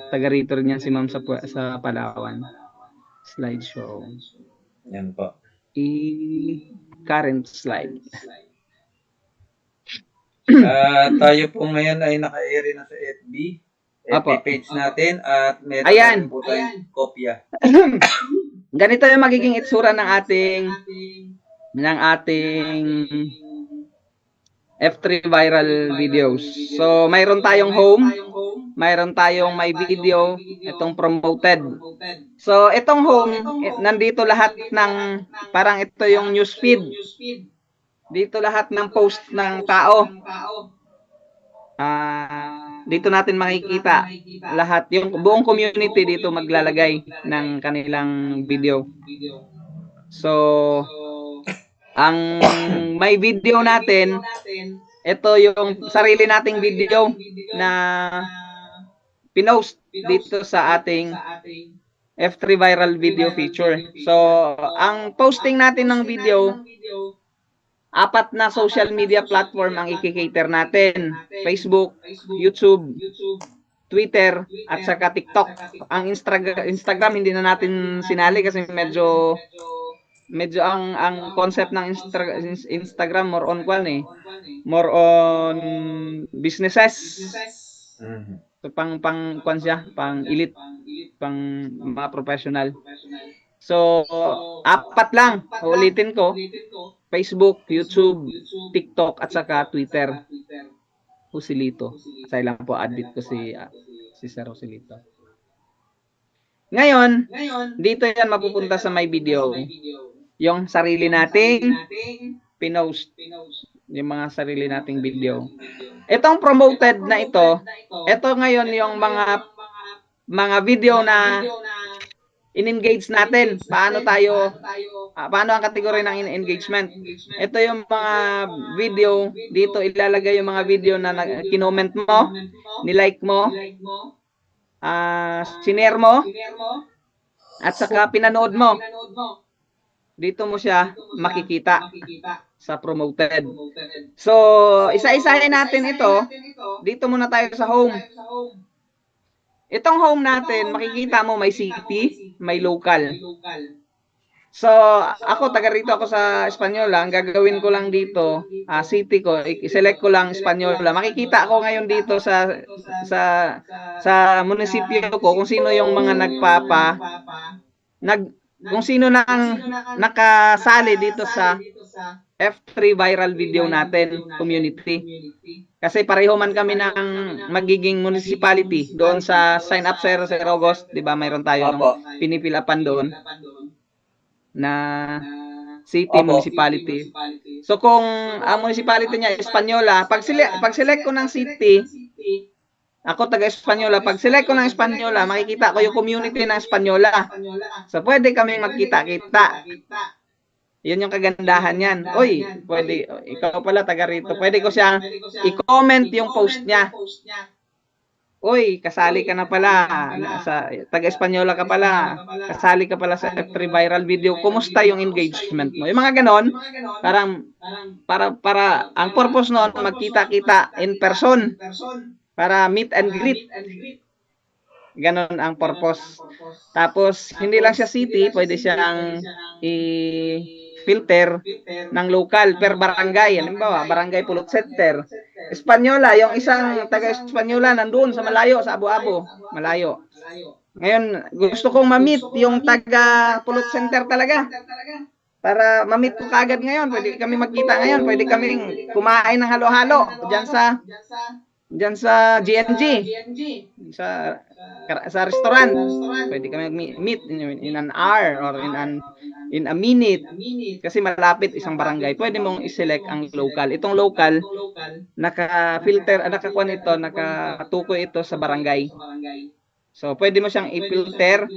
taga rito rin yan si ma'am sa Palawan. Slideshow. Yan po. Current slide. Tayo po ngayon ay naka-ere na sa FB page natin at meron po tayong kopya. Ganito yung magiging itsura ng ating F3 viral videos. So, mayroon tayong home, mayroon tayong my video, itong promoted. So, itong home, nandito lahat ng, parang ito yung newsfeed. Dito lahat ng post ng tao. Dito natin makikita lahat. Yung buong community dito maglalagay ng kanilang video. So, ang may video natin, ito yung sarili nating video na pinost dito sa ating F3 viral video feature. So, ang posting natin ng video, 4 na social media platform ang i-cater natin. Facebook, YouTube, Twitter, at saka TikTok. Ang Instagram hindi na natin sinali kasi medyo ang concept ng Instagram more on more on businesses. So pang elite, pang mga professional. So 4 lang, ulitin ko. Facebook, YouTube, TikTok, at saka Twitter. Joselito. Say lang po, admit ko si Sir Joselito. Ngayon, dito yan mapupunta sa my video. Yung sarili nating pinost. Yung mga sarili nating video. Itong promoted na ito ngayon yung mga video na in-engage natin. Paano ang kategory ng engagement? Ito yung mga video, dito ilalagay yung mga video na kinoment mo, nilike mo, sinare mo, at saka pinanood mo. Dito mo siya makikita sa promoted. So, isa-isahin natin ito. Dito muna tayo sa home. Itong home natin, makikita mo may city, may local. So, ako, taga rito ako sa Espanyola. Ang gagawin ko lang dito, city ko, i-select ko lang Espanyola. Makikita ako ngayon dito sa munisipyo ko kung sino yung mga kung sino na ang nakasali dito sa F3 viral video natin, community. Kasi pareho man kami ng magiging municipality doon sa sign up Sir August, 'di ba? Mayroon tayong pinipilapan doon na city municipality. So kung ang municipality niya Espanyola, pag select ko ng city, ako taga Espanyola, pag select ko ng Espanyola, makikita ko yung community ng Espanyola. So pwede kaming magkita-kita. Yun yung kagandahan yan. Uy, pwede, ikaw pala taga rito. Pwede ko siyang i-comment yung post niya. Uy, kasali ka na pala. Taga Espanyola ka pala. Kasali ka pala sa F3 viral video. Kumusta yung engagement mo? Yung mga ganon, parang para ang purpose noon, magkita-kita in person. Para meet and greet. Ganon ang purpose. Tapos, hindi lang siya city, pwede siyang i-filter ng local per barangay. Halimbawa, barangay Pulot Center. Espanyola, yung isang taga-Espanyola nandun sa malayo, sa Abu-Abu. Malayo. Ngayon, gusto kong ma-meet yung taga-Pulot Center talaga. Para ma-meet ko kagad ngayon. Pwede kami magkita ngayon. Pwede kami kumain ng halo-halo dyan sa GNG, sa restaurant. Pwede kami meet in an hour or in a minute. Kasi malapit isang barangay. Pwede mong i-select ang local. Itong local, naka-filter, nakatukoy ito sa barangay. So, pwede mo siyang i-filter.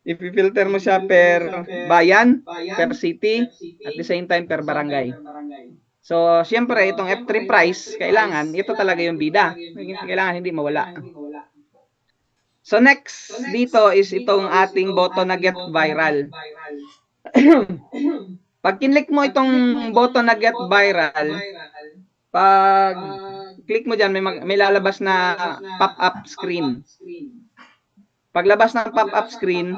I-filter mo siya per bayan, per city, at the same time per barangay. So, siyempre, itong F3 price, kailangan, ito talaga yung bida. Kailangan hindi mawala. So, next dito is itong ating button na get viral. Pag kinlik mo itong button na get viral, pag click mo dyan, may lalabas na pop-up screen. Paglabas ng pop-up screen,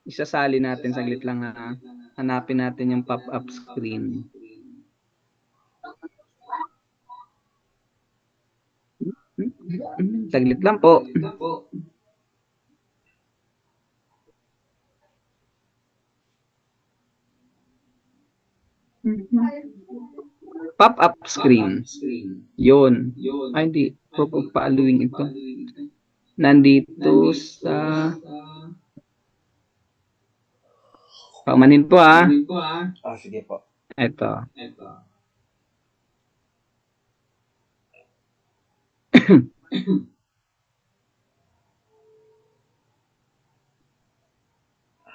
isasali natin, saglit lang ha. Hanapin natin yung pop-up screen. Saglit lang po. Pop-up screen. Yun. Ay, hindi. Proof of following ito. Nandito sa... Pamanin po ha. Sige po. Ito.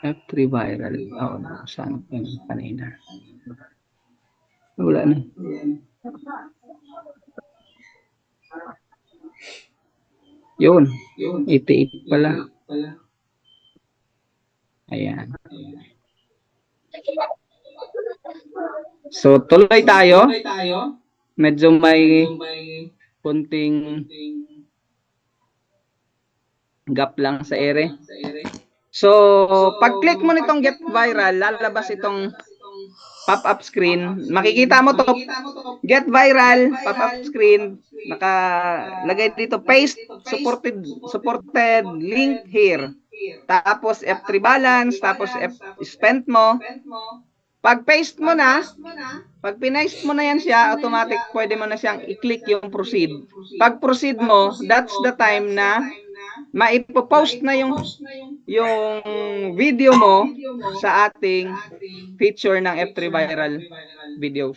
F3 viral. Oo, saan yung kanina? Wala na. Yun. 88 pala. Ayan. So, tuloy tayo. Medyo may kunting gap lang sa ere. So, pag-click mo nitong get viral, lalabas itong pop-up screen. Makikita mo to, get viral, pop-up screen, nakalagay dito, paste, supported link here. Tapos F3 balance, tapos spent mo. Pag paste mo na, pag pinaste mo na yan siya, automatic pwede mo na siyang i-click yung proceed. Pag proceed mo, that's the time na maipopost na yung video mo sa ating feature ng F3 viral videos.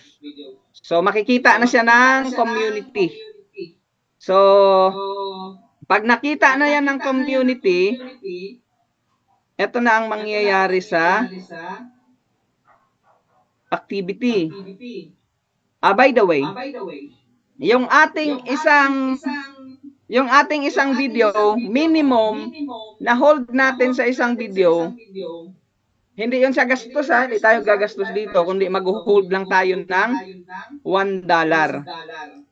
So makikita na siya ng community. So pag nakita na yan ng community, ito na ang mangyayari sa activity. By the way, yung ating isang video, minimum na hold natin sa isang video, hindi yun siya gastos ha, hindi tayo gagastos dito, kundi mag-hold lang tayo ng $1.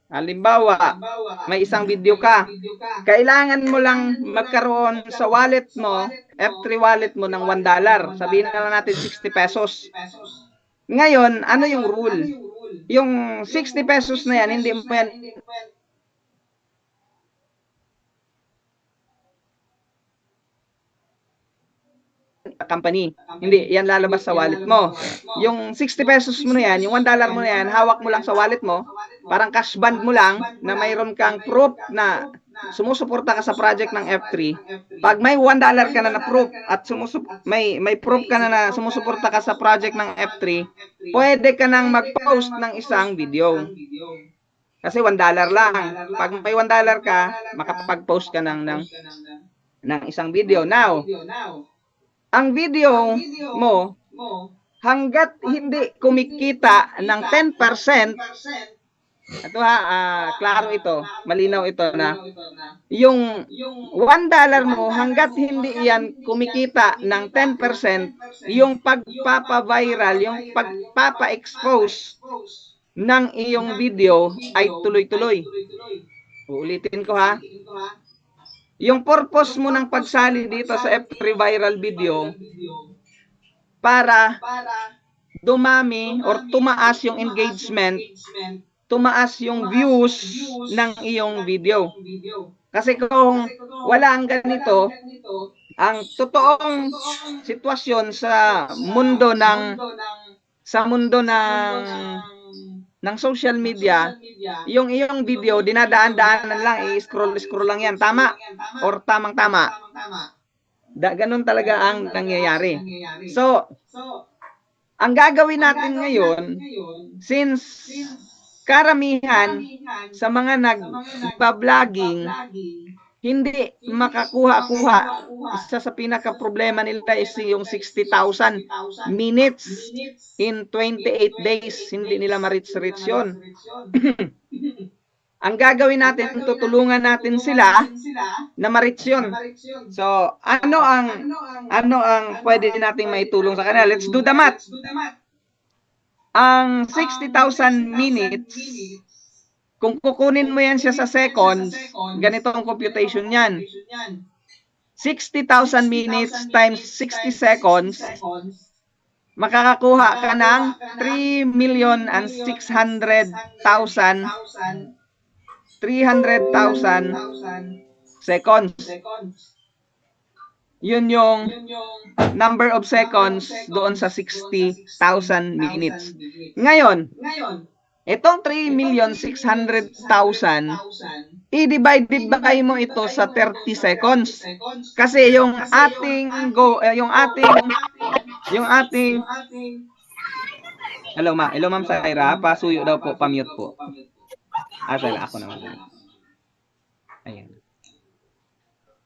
Halimbawa, may isang video ka, kailangan mo lang magkaroon sa wallet mo, F3 wallet mo ng $1. Sabihin na lang natin 60 pesos. Ngayon, ano yung rule? Yung 60 pesos na yan, hindi mo yan company. Hindi, yan lalabas sa wallet mo. Yung 60 pesos mo na yan, yung $1 mo na yan, hawak mo lang sa wallet mo, parang cash band mo lang na mayroon kang proof na sumusuporta ka sa project ng F3. Pag may $1 ka na na proof at may proof ka na sumusuporta ka sa project ng F3, pwede ka nang mag-post ng isang video. Kasi $1 lang. Pag may $1 ka, makapag-post ka ng isang video. Now, ang video mo, hanggat hindi kumikita ng 10%, ito ha, klaro ito, malinaw ito na, yung $1 mo, hanggat hindi yan kumikita ng 10%, yung pagpapa-viral, yung pagpapa-expose ng iyong video ay tuloy-tuloy. Uulitin ko ha. Yung purpose mo ng pagsali dito sa F3 viral video para dumami or tumaas yung engagement, tumaas yung views ng iyong video. Kasi kung wala ang ganito, ang totoong sitwasyon sa mundo ng social media, yung iyong video, dinadaan-daanan lang, i-scroll lang yan. Tama? Or tamang-tama? Ganun talaga ang nangyayari. So, ang gagawin natin ngayon, since karamihan sa mga nagpa-vlogging, hindi makakuha-kuha. Isa sa pinaka-problema nila is yung 60,000 minutes in 28 days. Hindi nila ma-reach yun. Ang gagawin natin, tutulungan natin sila na ma-reach yun. So, ano ang pwede nating maitulong sa kanila? Let's do the math. Ang 60,000 minutes Kung kukunin mo yan siya sa seconds, ganito ang computation yan. 60,000 minutes times 60 seconds, makakakuha ka ng 300,000 seconds. Yun yung number of seconds doon sa 60,000 minutes. Ngayon, itong 3,600,000, i-divided ba kayo mo ito sa 30 seconds? Kasi yung ating Hello ma'am Saira, pasuyo daw po, pa-mute po. Sala ako naman. Ayan.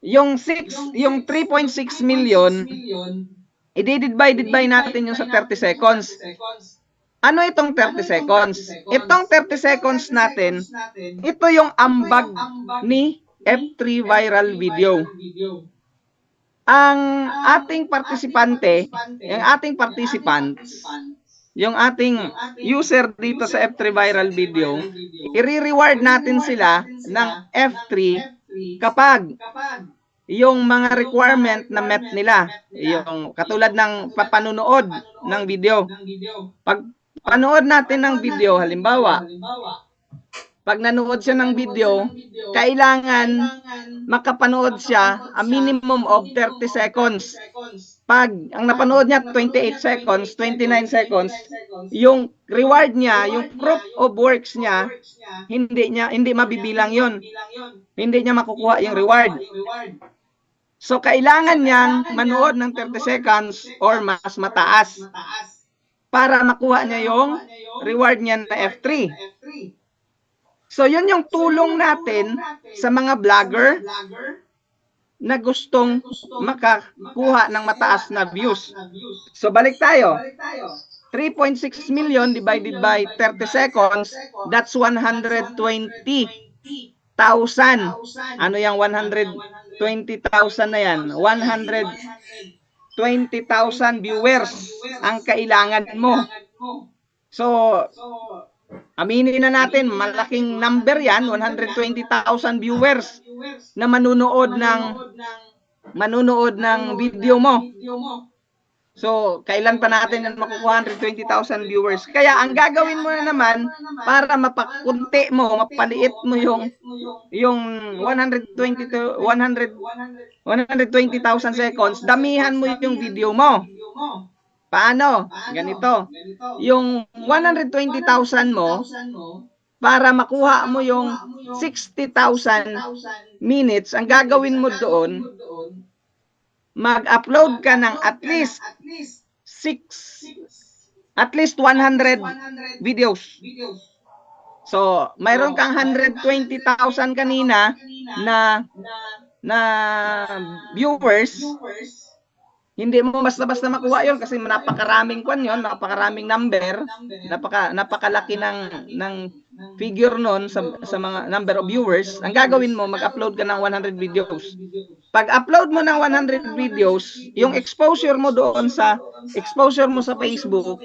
Yung 3.6 million, i-divided by natin yung sa 30 seconds. Ano itong 30 seconds? Itong 30 seconds natin, ito yung ambag ni F3 Viral Video. Ang ating participants, yung ating user dito sa F3 Viral Video, i-reward natin sila ng F3 kapag yung mga requirement na met nila, yung katulad ng papanunood ng video. Pag panood natin ng video, halimbawa, pag nanood siya ng video, kailangan makapanood siya a minimum of 30 seconds. Pag ang napanood niya 28 seconds, 29 seconds, yung reward niya, yung proof of works niya, hindi mabibilang yun. Hindi niya makukuha yung reward. So, kailangan niyang manood ng 30 seconds or mas mataas para makuha niya yung reward niya na F3. So, yun yung tulong natin sa mga vlogger na gustong makakuha ng mataas na views. So, balik tayo. 3.6 million divided by 30 seconds, that's 120,000. Ano yung 120,000 na yan? 120,000 viewers ang kailangan mo. So, aminin na natin, malaking number yan, 120,000 viewers na manunood ng video mo. So, kailan pa natin yan makukuha 120,000 viewers? Kaya, ang gagawin mo na naman, para mapakunti mo, mapaliit mo yung 120,000 seconds, damihan mo yung video mo. Paano? Ganito. Yung 120,000 mo, para makuha mo yung 60,000 minutes, ang gagawin mo doon, mag-upload ka ng at least 100 videos. So, mayroon kang 120,000 kanina na viewers. Hindi mo basta-basta makuha yon kasi napakaraming napakaraming number, napakalaki ng figure nun sa mga number of viewers. Ang gagawin mo, mag-upload ka ng 100 videos. Pag upload mo ng 100 videos, yung exposure mo sa Facebook,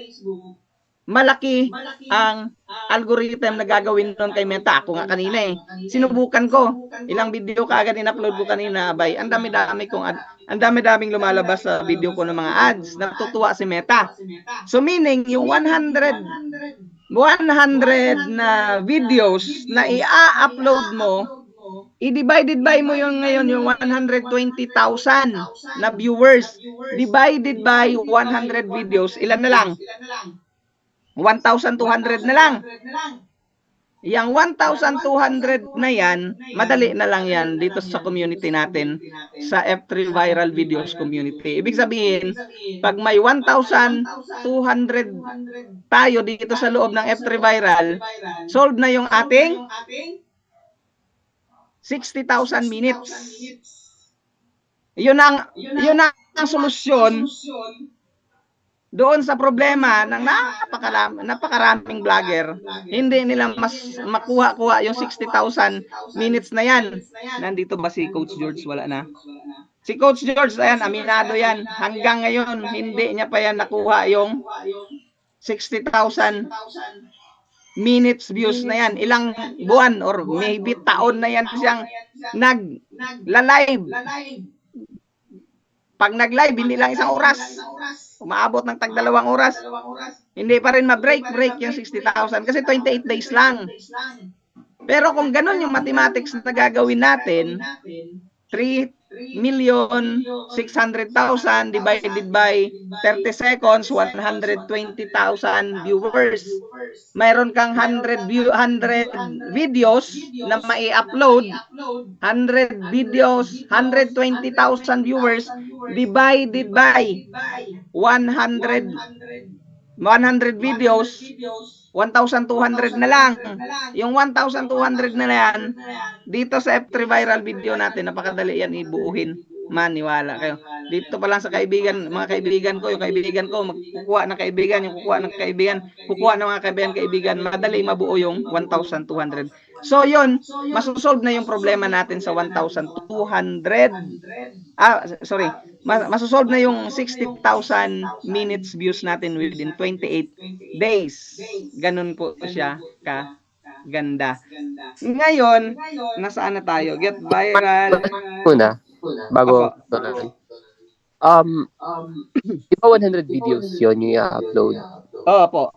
malaki ang algorithm na gagawin nun kay Meta. Ako nga kanina sinubukan ko. Ilang video kaagad in-upload ko kanina, abay, ang dami-daming lumalabas sa video ko ng mga ads. Natutuwa si Meta. So meaning, yung 100 na videos na i-upload mo, i-divided by mo yung ngayon yung 120,000 na viewers divided by 100 videos, ilan na lang? 1,200 na lang. Yang 1,200 na yan, madali na lang yan dito sa community natin, sa F3 Viral Videos community. Ibig sabihin, pag may 1,200 tayo dito sa loob ng F3 Viral, solve na yung ating 60,000 minutes. Yun ang solusyon doon sa problema ng napakaraming vlogger. Hindi nila mas makuha yung 60,000 minutes na yan. Nandito ba si Coach George? Wala na. Si Coach George, ayan, aminado yan. Hanggang ngayon, hindi niya pa yan nakuha yung 60,000 minutes views na yan, ilang buwan or maybe taon na yan siyang nag-live. Pag nag-live, hindi lang isang oras. Umaabot ng tag 2 oras. Hindi pa rin ma-break yung 60,000 kasi 28 days lang. Pero kung ganun yung mathematics na gagawin natin, 3,600,000 divided by 30 seconds, 120,000 viewers. Mayroon kang 100 videos na mai-upload, 100 videos, 120,000 viewers divided by 100 videos, 1,200 na lang. Yung 1,200 na yan, dito sa F3 viral video natin, napakadali yan ibuuhin. Maniwala kayo. Dito pa lang sa kaibigan, mga kaibigan ko, yung kaibigan ko, magkukuha ng kaibigan, yung kukuha ng kaibigan, kukuha ng mga kaibigan, madali mabuo yung 1,200. So yun, masosolve na yung problema natin sa 1,200. Masosolve na yung 60,000 minutes views natin within 28 days. Ganun po siya ganda. Ngayon, nasaan na tayo? Get viral. Bago di ba 100 videos yun yung i-upload? Opo.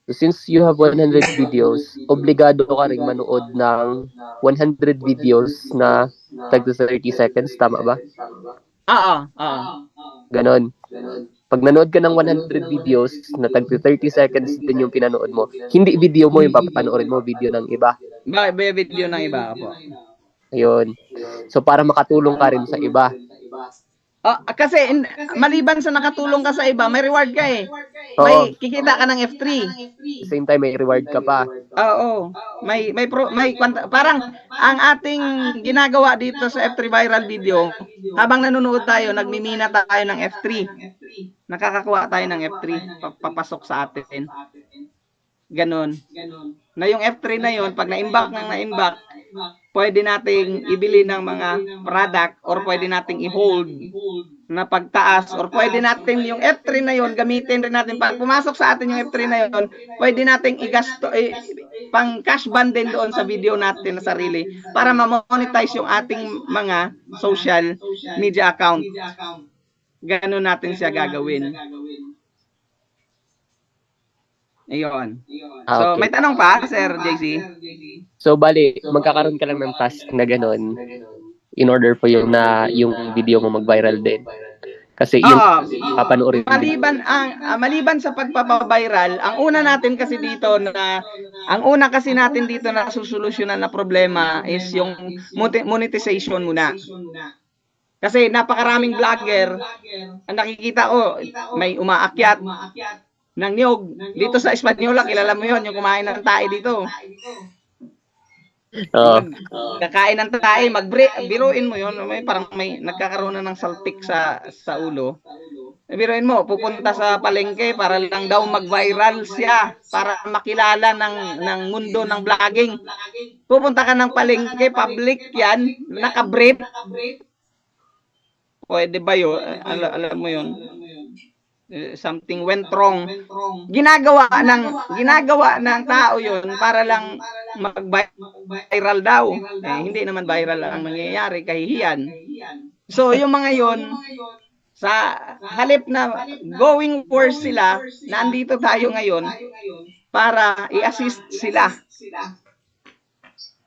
So, since you have 100 videos, obligado ka ring manood ng 100 videos na tag 30 seconds, tama ba? Oo. Ganon. Pag nanood ka ng 100 videos na tag 30 seconds din yung pinanood mo, hindi video mo yung papanoorin mo, video ng iba. Video ng iba, opo. Ayun. So, para makatulong ka rin sa iba. Kasi maliban sa nakatulong ka sa iba, may reward ka eh. May kikita ka ng F3. Same time, may reward ka pa. Oo. Parang ang ating ginagawa dito sa F3 viral video, habang nanonood tayo, nagmimina tayo ng F3. Nakakakuha tayo ng F3, papasok sa atin. Ganon. Na yung F3 na yon, pag na-imbak, pwede nating ibili ng mga product or pwede nating i-hold na pagtaas or pwede natin yung F3 na yon gamitin rin natin pag pumasok sa atin yung F3 na yon, pwede nating igasto pang cash ban din doon sa video natin na sarili para ma-monetize yung ating mga social media account. Ganun natin siya gagawin. Ayun. So, may tanong pa, Sir JC? So, bali, magkakaroon ka lang ng task na gano'n in order for yung video mo mag-viral din. Kasi yung papanoorin. Maliban sa pagpapaviral, ang una kasi natin dito na susolusyonan na problema is yung monetization muna. Kasi napakaraming vlogger, ang nakikita ko, may umaakyat ng niyog. Dito sa Española, kilala mo yun, yung kumain ng tae dito. Kakain ng tae, biruin mo yun, parang may nagkakaroon na ng saltik sa ulo. Biruin mo, pupunta sa palengke para lang daw mag-viral siya, para makilala ng mundo ng vlogging. Pupunta ka ng palengke, public yan, naka-brief. Pwede ba yun? Alam mo yun? Something went wrong. Ginagawa ng tao yun para lang mag-viral daw. Hindi naman viral ang nangyayari, kahihiyan. So yung mga yun, sa halip na going for sila, nandito tayo ngayon para i-assist sila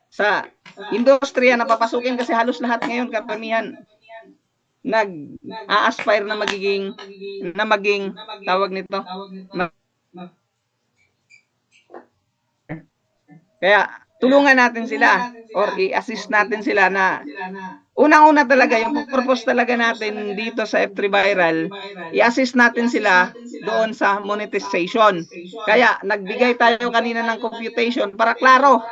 sa industriya na papasukin kasi halos lahat ngayon karamihan nag-a-aspire na maging tawag nito. Kaya tulungan natin sila or i-assist natin sila na unang-una talaga yung purpose talaga natin dito sa F3 Viral, i-assist natin sila doon sa monetization. Kaya nagbigay tayo kanina ng computation para klaro.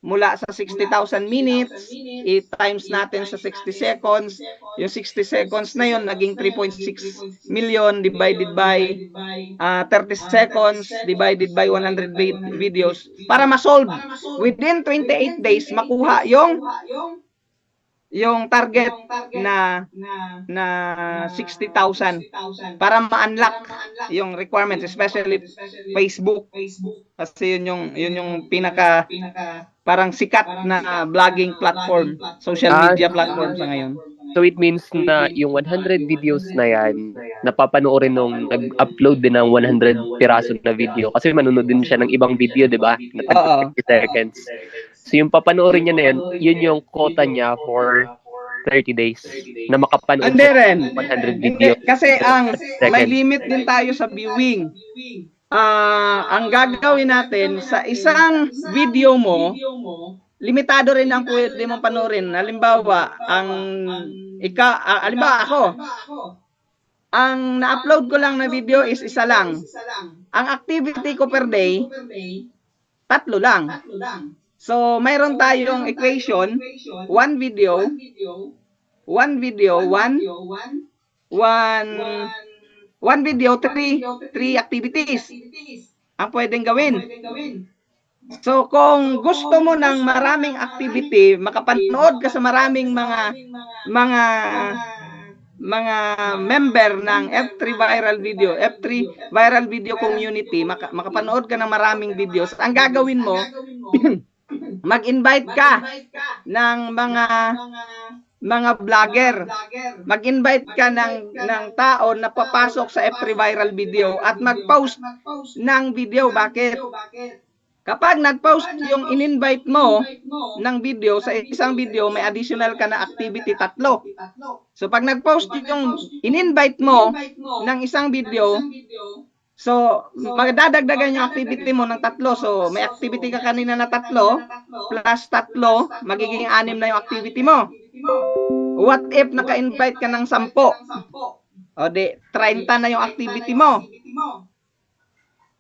Mula sa 60,000 minutes, i-times natin sa 60 seconds. Yung 60 seconds na yun, naging 3.6 million divided by 30 seconds divided by 100 videos para ma-solve. Within 28 days, makuha yung yung target na 60,000 para ma-unlock yung requirements, especially Facebook. Kasi yun yung pinaka parang sikat na vlogging platform, social media platform sa ngayon. So it means na yung 100 videos na yan, napapanoorin nung nag-upload din ng 100 piraso na video. Kasi manunod din siya ng ibang video, di ba? Na Oo. 30 seconds. So yung papanoorin niya na yun yung quota niya for 30 days na makapanood Hindi siya rin. ng 100 Hindi, videos. kasi may Seconds. limit din tayo sa viewing. Ang gagawin natin sa isang video mo, limitado rin ang pwede mong panoorin. Halimbawa, halimbawa ako, ang na-upload ko lang na video is isa lang. Ang activity ko per day, 3 lang. So, mayroon tayong equation, one video, three activities ang pwedeng gawin. So, kung gusto mo ng maraming activity, makapanood ka sa maraming mga member ng F3 Viral Video Community, makapanood ka ng maraming videos, ang gagawin mo, mag-invite ka ng mga vlogger. Mag-invite ka ng tao na papasok sa F3 Viral Video at mag-post ng video. Bakit? Kapag nag-post yung in-invite mo ng video, sa isang video, may additional ka na activity 3. So, pag nag-post yung in-invite mo ng isang video, so, magdadagdagan yung activity mo ng 3. So, may activity ka kanina na 3, plus 3, magiging 6 na yung activity mo. What if naka-invite ka ng 10? O di, 30 na yung activity mo.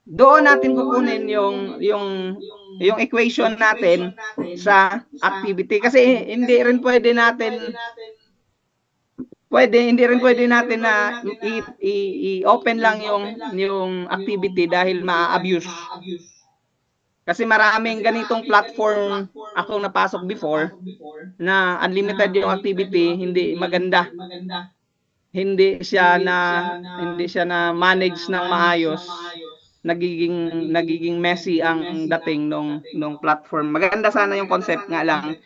Doon natin kukunin yung equation natin sa activity. Kasi hindi rin pwede natin na i-open lang yung activity dahil ma-abuse. Kasi maraming ganitong platform akong napasok before na unlimited yung activity, hindi maganda. Hindi siya na manage ng maayos. Nagiging messy ang dating nung platform. Maganda sana yung concept, nga lang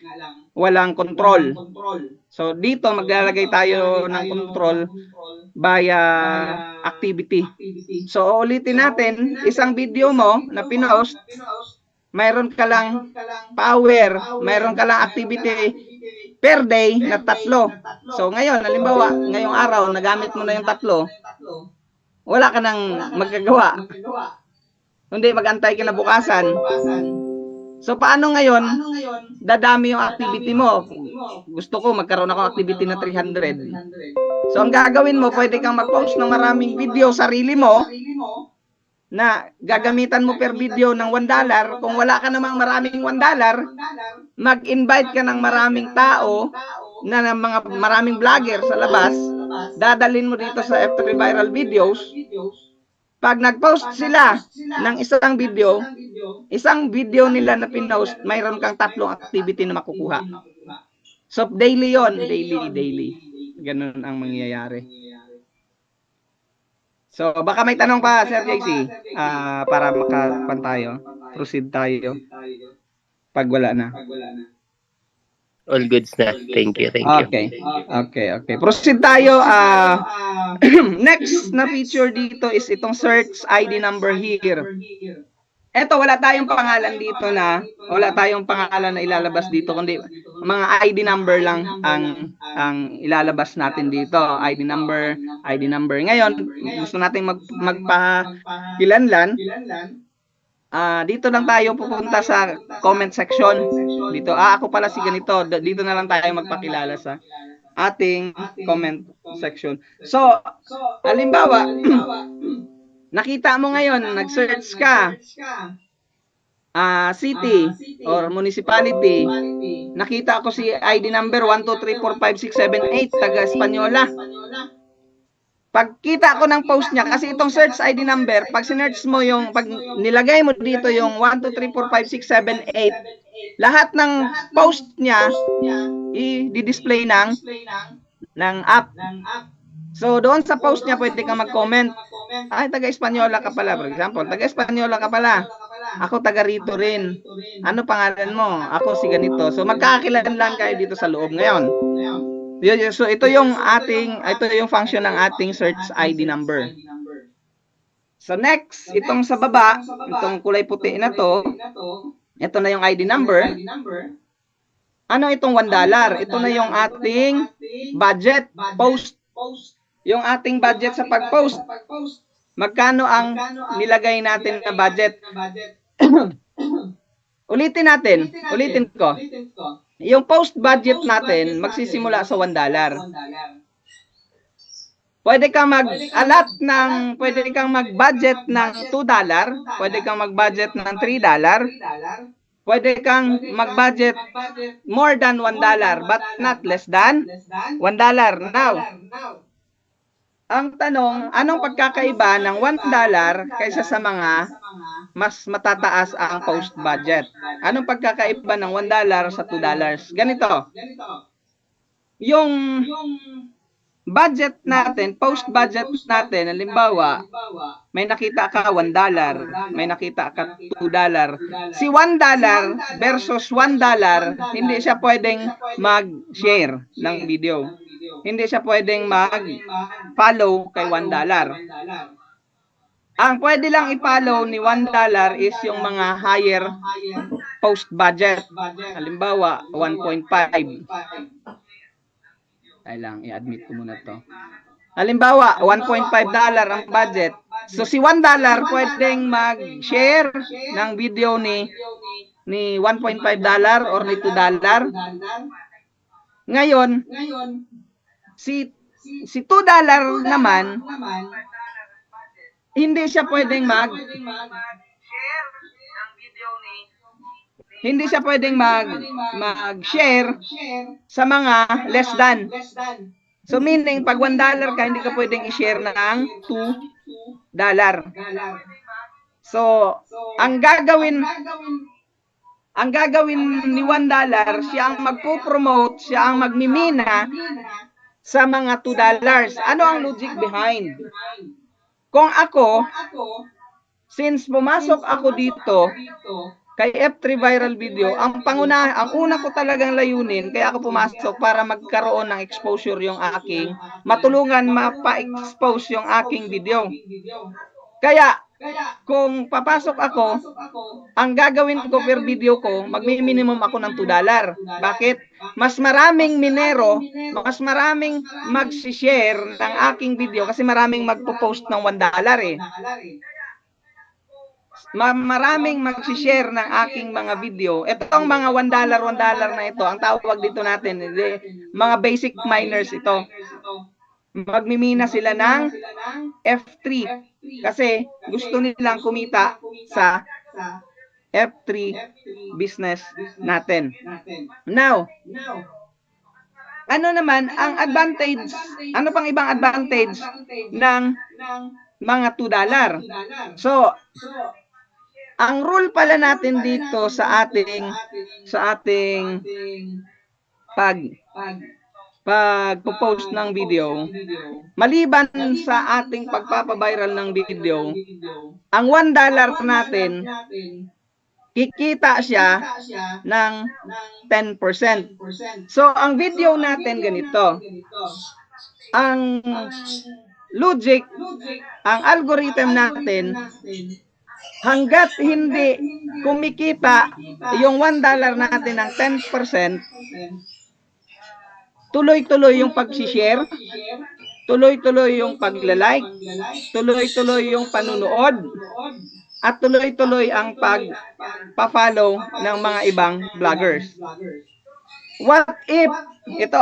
walang control. So dito maglalagay tayo ng control via activity. So ulitin natin, isang video mo na pinost, mayroon ka lang power, mayroon ka lang activity per day na 3. So ngayon, halimbawa, ngayong araw nagamit mo na yung 3, wala ka nang magagawa. Hindi, mag-antay ka na bukasan. So, paano ngayon dadami yung activity mo? Gusto ko magkaroon ako activity na 300. So, ang gagawin mo, pwede kang mag-post ng maraming video sarili mo na gagamitan mo per video ng $1. Kung wala ka namang maraming $1, mag-invite ka ng maraming tao na maraming vlogger sa labas, dadalhin mo dito sa F3 Viral Videos. Pag nag-post sila ng isang video nila na pinost, mayroon kang 3 activity na makukuha. So, daily yon, daily. Ganun ang mangyayari. So, baka may tanong pa, Sir JC, para makapan tayo. Proceed tayo. Pag wala na. All goods na. Thank you. Okay. Proceed tayo. Next na feature dito is itong search ID number here. Eto, wala tayong pangalan na ilalabas dito, kundi mga ID number lang ang ilalabas natin dito. ID number. Ngayon, gusto nating magpakilanlan. Dito lang tayo pupunta sa comment section. Dito, ako pala si ganito. Dito na lang tayo magpakilala sa ating comment section. So, halimbawa, nakita mo ngayon, nag-search ka, city or municipality. Nakita ko si ID number 1234567 taga Espanyola. Pagkita ko ng post niya, kasi itong search ID number, pag sinearch mo pag nilagay mo dito yung 1234567 lahat ng post niya i-display ng app. So, doon sa post niya, pwede kang mag-comment. Ay, taga-Espanyola ka pala. For example, taga-Espanyola ka pala. Ako taga rito rin. Ano pangalan mo? Ako si ganito. So, magkakakilanlan kayo dito sa loob ngayon. So, ito yung function ng ating search ID number. So, next, itong sa baba, itong kulay puti na to, ito na yung ID number. Ano itong $1? Ito na yung ating budget post. Yung ating budget sa pag-post. Magkano ang nilagay natin na budget? Ulitin ko. Yung post budget natin magsisimula sa $1. Pwede kang pwede kang mag-budget ng $2, pwede kang mag-budget ng $3, pwede kang mag-budget more than $1 but not less than $1. Now, ang tanong, anong pagkakaiba ng $1 kaysa sa mga mas matataas ang post budget? Anong pagkakaiba ng $1 sa $2? Ganito. Yung budget natin, post budget natin, halimbawa, may nakita ka $1, may nakita ka $2. Si $1 versus $1, hindi siya pwedeng mag-share ng video. Hindi siya pwedeng mag-follow kay $1. Ang pwede lang i-follow ni $1 is yung mga higher post budget. Halimbawa, 1.5. Ay lang, i-admit ko muna to. Halimbawa, $1.5 ang budget. So, si $1 pwedeng mag-share ng video ni $1.5 or ni $2. Ngayon, si $2 naman, hindi siya pwedeng mag-share sa mga less than. So meaning pag $1 ka, hindi ka pwedeng i-share ng $2. So ang gagawin ni $1, siya ang magpo-promote, siya ang magmimina sa mga $2. Ano ang logic behind? Kung ako, since pumasok ako dito kay F3 Viral Video, ang una ko talagang layunin, kaya ako pumasok para magkaroon ng exposure yung aking, matulungan mapa-expose yung aking video. Kaya, kung papasok ako, ang gagawin ko per video ko, magmi-minimum ako ng $2. Bakit? Mas maraming minero, mas maraming mag-share ng aking video kasi maraming magpo-post ng $1 eh. Maraming mag-share ng aking mga video. Itong mga $1 na ito, ang tawag dito natin, mga basic miners ito. Magmimina sila ng F3 kasi gusto nilang kumita sa F3 business natin. Now, ano naman ang advantage? Ano pang ibang advantage ng mga $2? So, ang rule pala natin dito sa ating pag-post ng video, maliban sa ating pagpapaviral ng video, ang $1 natin, kikita siya ng 10%. So, ang video natin ganito. Ang logic, ang algorithm natin, hanggat hindi kumikita yung $1 natin ng 10%, tuloy-tuloy yung pag-share, tuloy-tuloy yung pagla-like, tuloy-tuloy yung panunood, at tuloy-tuloy ang pag-follow ng mga ibang vloggers. What if, ito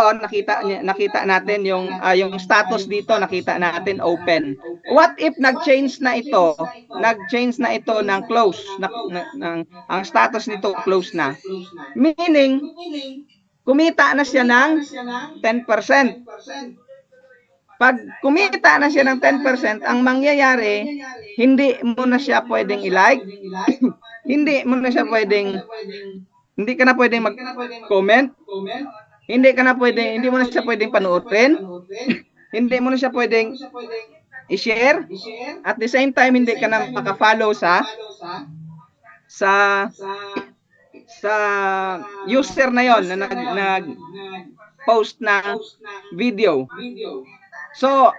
nakita natin yung status dito, nakita natin open. What if nag-change na ito ng close, ang status nito close na. Meaning, kumita na siya ng 10%. Pag kumita na siya ng 10%, ang mangyayari, hindi mo na siya pwedeng i-like, hindi mo na siya pwedeng Hindi ka na pwedeng mag-comment. Hindi mo na siya pwedeng panoorin. Hindi mo na siya pwedeng i-share. At the same time, hindi ka na maka-follow sa user na yon na nag-post ng video. So,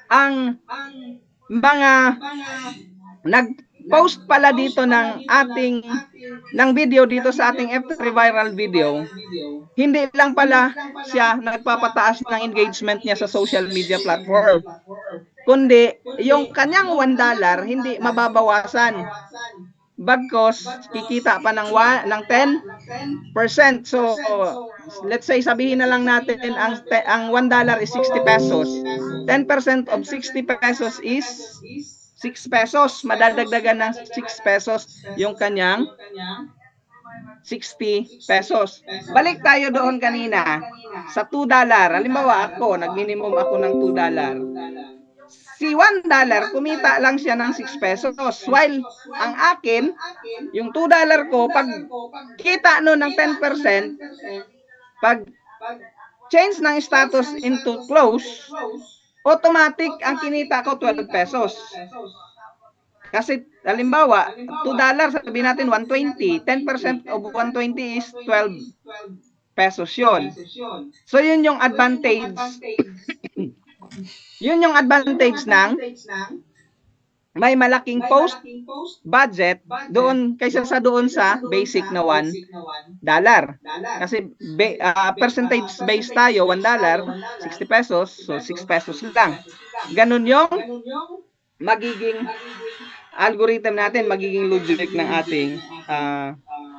ang mga nag-post pala dito ng video dito sa ating F3 viral video, hindi lang pala siya nagpapataas ng engagement niya sa social media platform, kundi yung kanyang $1 hindi mababawasan. Bagkos kikita pa ng 10%. So, let's say sabihin na lang natin ang $1 is 60 pesos. 10% of 60 pesos is 6 pesos. Madadagdagan ng 6 pesos yung kanyang 60 pesos. Balik tayo doon kanina sa $2. Halimbawa ako, nag-minimum ako ng $2. Si $1, kumita lang siya ng 6 pesos. While ang akin, yung $2 ko, pag kita no ng 10%, pag change ng status into close, automatic ang kinita ko 12 pesos. Kasi, halimbawa, $2, sabihin natin 120. 10% of 120 is 12 pesos yun. So, yun yung advantage. Yun yung advantage ng may malaking post budget doon kaysa sa doon sa basic na $1. Kasi percentage based tayo, $1, 60 pesos, so 6 pesos lang. Ganun yung magiging algorithm natin, magiging logic ng ating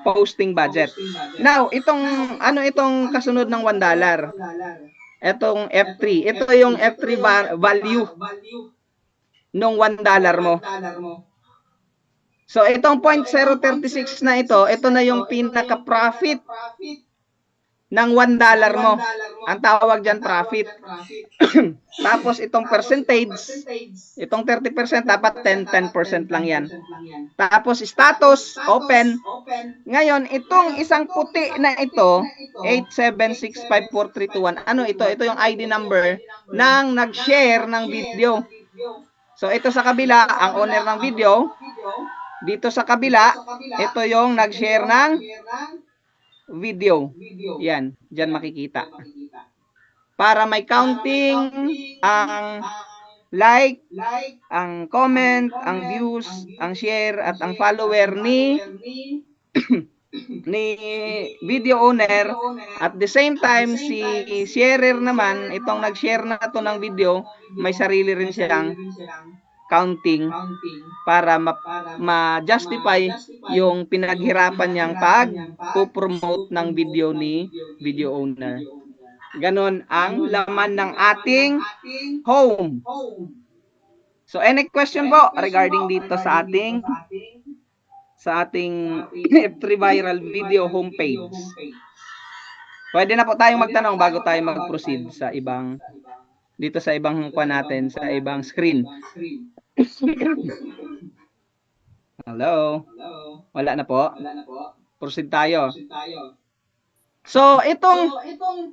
posting budget. Now, itong kasunod ng $1? Itong F3. Ito yung F3 value nung $1 mo. So, itong 0.036 na ito na yung pinaka-profit ng $1 mo. Ang tawag dyan, profit. Tapos, itong percentage, itong 30%, dapat 10% lang yan. Tapos, status, open. Ngayon, itong isang puti na ito, 8765431. Ano ito? Ito yung ID number ng nag-share ng video. So, ito sa kabila, ang owner ng video. Dito sa kabila, ito yung nag-share ng video. Yan, dyan makikita. Para may counting, ang like, ang comment, ang views, ang share, at ang follower ni video owner. At the same time, si sharer naman, itong nag-share na to ng video, may sarili rin siyang counting para ma-justify yung pinaghirapan niyang pag-promote ng video ni video owner. Ganon ang laman ng ating home. So, any question po regarding dito sa ating F3 viral video homepage? Pwede na po tayong magtanong bago tayo mag-proceed sa ibang natin, sa ibang screen. Hello? Wala na po? Proceed tayo. So,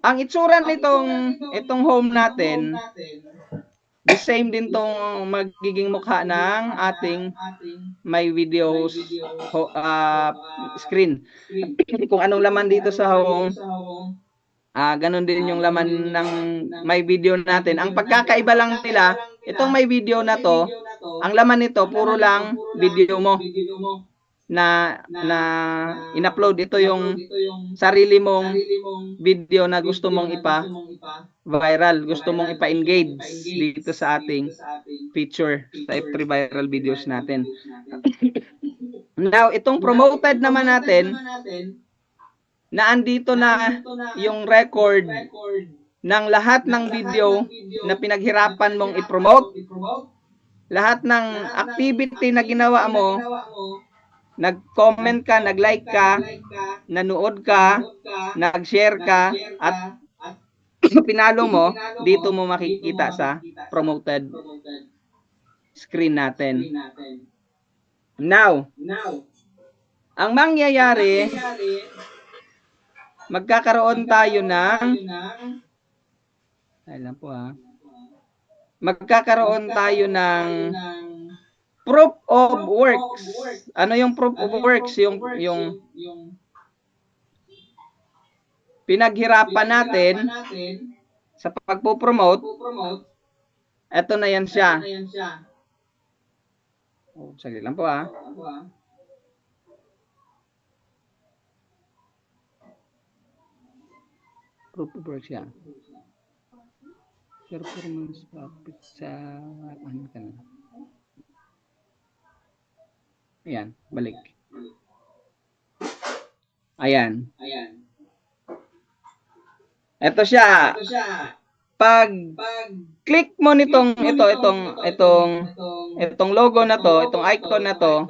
ang itsura itong home natin, the same din tong magiging mukha ng ating may videos screen. Kung anong laman dito sa home, ganun din yung laman ng may video natin. Ang pagkakaiba lang nila, itong may video na to, ang laman nito puro lang video mo na in-upload. Ito yung sarili mong video na gusto mong ipa-viral, gusto mong ipa-engage dito sa ating feature sa F3 viral videos natin. Now, itong promoted naman natin, na andito na yung record ng lahat ng video na pinaghirapan mong i-promote, lahat ng activity na ginawa mo, nag-comment ka, nag-like ka, nanood ka, nag-share ka, at pinalo mo, dito mo makikita sa promoted screen natin. Now, Ang mangyayari, magkakaroon tayo ng, alam po magkakaroon tayo ng proof of works. Ano yung proof of works? Yung pinaghirapan natin sa pagpo-promote. Ito na yan siya. Oh, saglit lang po Proof of works yan. Performance profit sa ano ka na. Ayan, balik. Ayan. Ito siya. Pag click mo nitong itong logo na to, itong icon na to,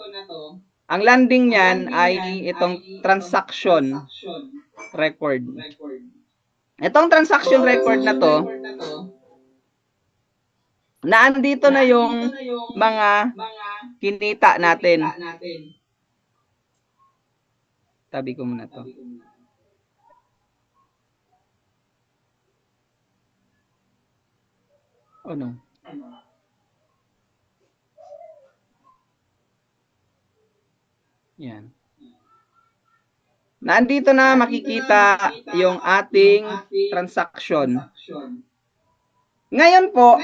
ang landing niyan ay itong transaction record. Itong transaction record na to, naandito na yung mga kinita natin. Tabi ko muna to. Oh no. Yan. Nandito na makikita yung ating transaction. Ngayon po,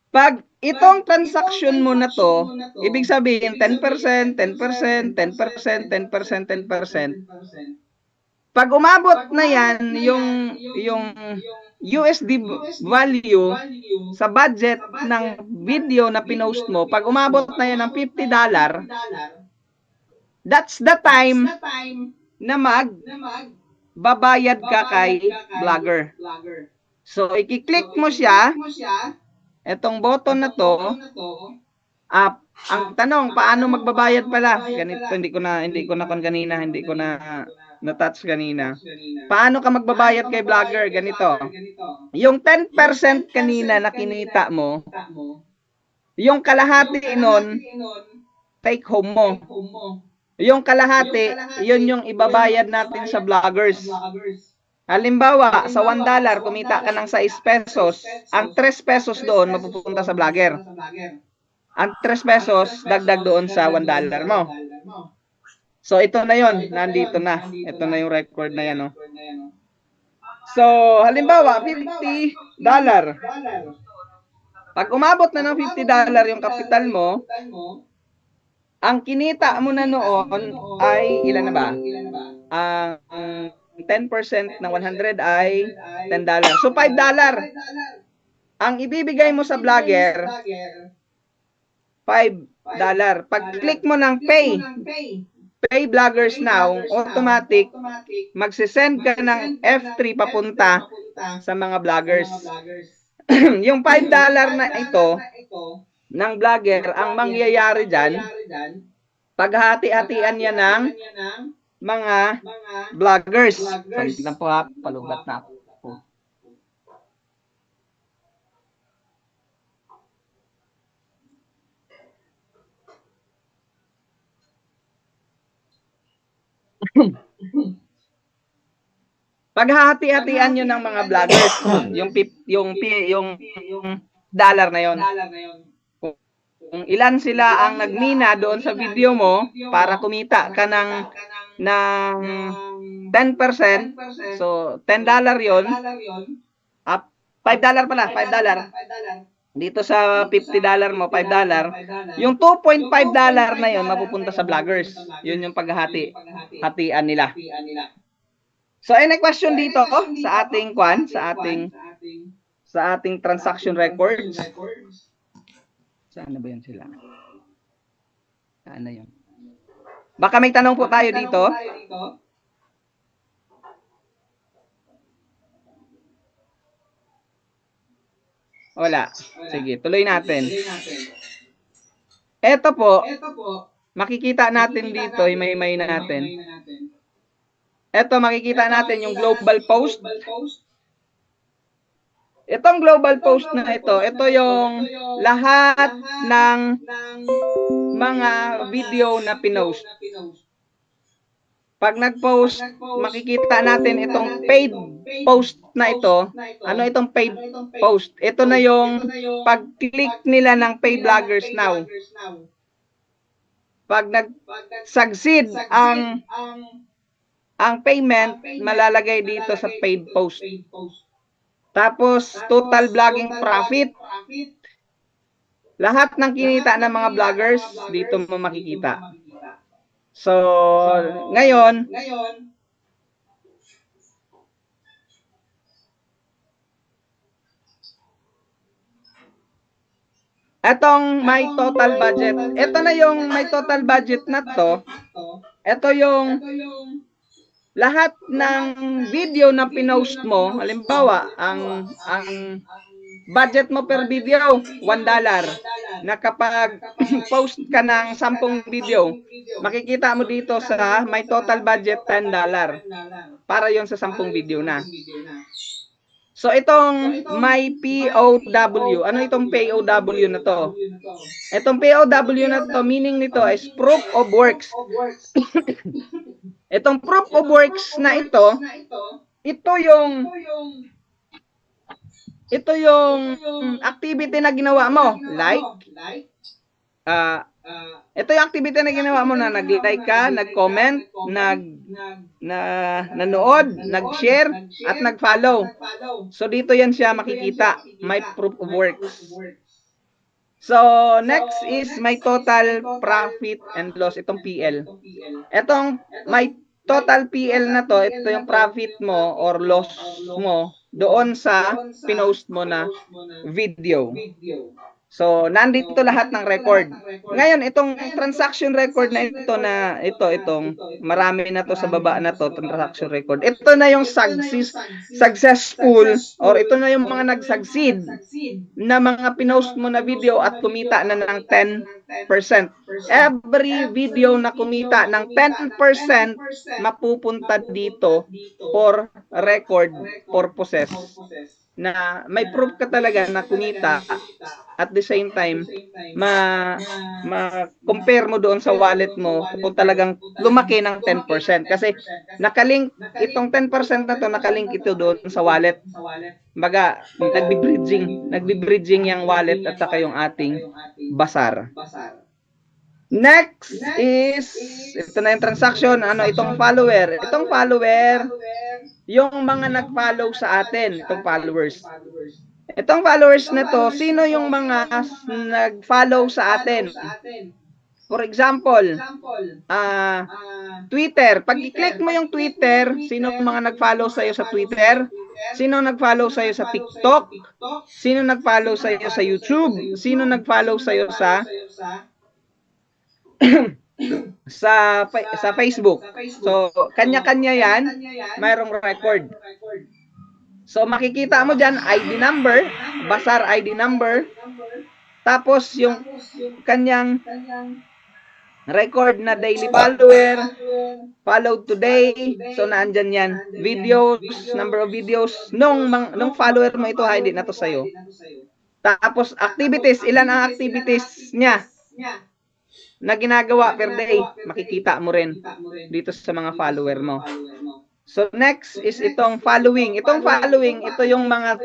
pag itong transaction mo na to, ibig sabihin 10%, 10%, 10%, 10%, 10%. Pag umabot na yan, yung USD value sa budget ng video na pinost mo, pag umabot na yan ng $50, that's the time na magbabayad ka kay vlogger. So, i-click mo siya, etong button na to, ang tanong, paano magbabayad pala? Ganito, hindi ko na na-touch kanina. Paano ka magbabayad kay vlogger? Ganito. Yung 10% kanina na kinita mo, yung kalahati nun, take home mo. Yung kalahati, yun yung ibabayad natin sa vloggers. Halimbawa, sa $1, kumita ka ng 6 pesos, ang 3 pesos doon mapupunta sa vlogger. Ang 3 pesos, dagdag doon sa $1 mo. So, ito na yon, nandito na. Ito na yung record na yan. So, halimbawa, $50. Pag umabot na ng $50 yung kapital mo, ang kinita mo na noon ay, ilan na ba? Ang 10% ng 100 ay $10. So, $5. Ang ibibigay mo sa vlogger, $5. Pag-click mo ng Pay Vloggers Now, automatic, magsisend ka ng F3 papunta sa mga vloggers. Yung $5 na ito, ng vlogger, ang mangyayari dyan, paghati-hatian niya ng mga vloggers. Salit lang po palugat na po. Paghahati-hatian nyo ng mga vloggers, yung dollar na yon. Kung ilan sila ang nagmina doon sa video mo para kumita ka ng 10%, so $10 yon. $5 pala, $5. Dito sa $50 mo, $5. Yung $2.5 na yon mapupunta sa vloggers. Yun yung paghahati-hatian nila. So, any question dito sa ating sa ating transaction records? Saan na ba yan sila? Saan na yun? Baka may tanong po tayo dito. Wala. Sige, tuloy natin. Ito po, makikita natin dito, may natin. Ito, makikita natin yung global post. Itong global post na ito yung lahat ng mga video na pinost. Pag nag-post, makikita natin itong paid post na ito. Ano itong paid post? Ito na yung pag-click nila ng Pay Bloggers Now. Pag nag-succeed ang payment, malalagay dito sa paid post. Tapos, total vlogging profit. Lahat ng kinita ng mga vloggers, dito mo makikita. So, ngayon, etong my total budget. Ito na yung my total budget na to. Ito yung lahat ng video na pinost mo. Halimbawa, ang budget mo per video, $1. Na kapag post ka ng 10 video, makikita mo dito sa my total budget $10. Para yon sa 10 video na. So itong my POW, ano itong POW na to? Itong POW na to, meaning nito is proof of works. Itong proof of works na ito yung activity na ginawa mo. Like, ito yung activity na ginawa mo na nag-like ka, nag-comment, nanood, nag-share, at nag-follow. So, dito yan siya makikita. My proof of works. So, next is my total profit and loss. Itong PL. Itong my total PL na to, ito yung profit mo or loss mo doon sa pinost mo na video. So, nandito lahat ng record. Ngayon, itong transaction record na itong marami na to sa baba na to, transaction record. Ito na yung successful or ito na yung mga nag-succeed na mga pinost mo na video at kumita na ng 10%. Every video na kumita ng 10% mapupunta dito for record purposes. Na may proof ka talaga na kumita at the same time ma-compare mo doon sa wallet mo kung talagang lumaki ng 10% kasi nakalink itong 10% na to, nakalink ito doon sa wallet. Baga nagbi-bridging yung wallet at saka yung ating basar. Next is ito na yung transaction, itong follower. Itong follower yung mga nag-follow sa atin, itong followers. Itong followers na to, sino yung mga nag-follow sa atin? For example, Twitter. Pag i-click mo yung Twitter, sino yung mga nag-follow sa'yo sa Twitter? Sino nag-follow sa'yo sa TikTok? Sino nag-follow sa'yo sa YouTube? Sino nag-follow sa'yo sa sa Facebook. So, kanya-kanya yan, mayroong record. So, makikita mo dyan, ID number, basar ID number, tapos yung kanyang record na daily follower, followed today, so naandyan yan, videos, number of videos, nung follower mo ito, hindi na to sa'yo. Tapos, activities, ilan ang activities niya na ginagawa per day, makikita mo rin dito sa mga follower mo. So next is itong following. Itong following, ito yung mga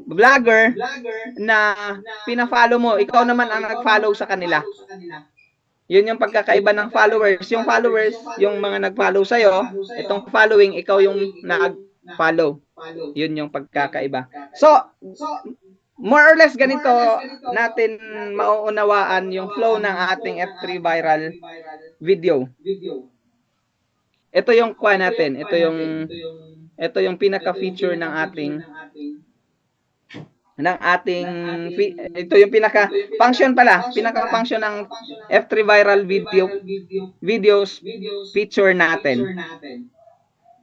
vlogger na pina-follow mo. Ikaw naman ang nag-follow sa kanila. Yun yung pagkakaiba ng followers. Yung followers, yung mga nag-follow sa'yo, itong following, ikaw yung nag-follow. Yun yung pagkakaiba. So, more or less ganito natin mauunawaan yung flow ng ating F3 viral video. Ito yung kuha natin. Ito yung pinaka-feature ng ating ito yung pinaka-function pala. Pinaka-function ng F3 viral videos feature natin.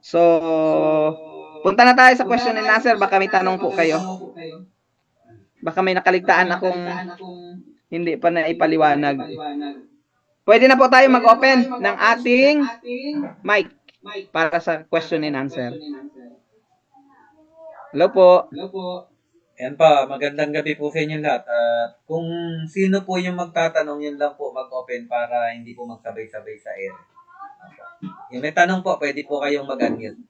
So, punta na tayo sa question and answer. Baka may tanong po kayo. Baka may nakaligtaan akong hindi pa na ipaliwanag. Pwede na po tayo mag-open ng ating mic para sa question and answer. Hello po. Ayan pa, magandang gabi po sa inyo lahat. At kung sino po yung magtatanong, yun lang po mag-open para hindi po magsabay-sabay sa air. Yung may tanong po, pwede po kayong mag-unmute.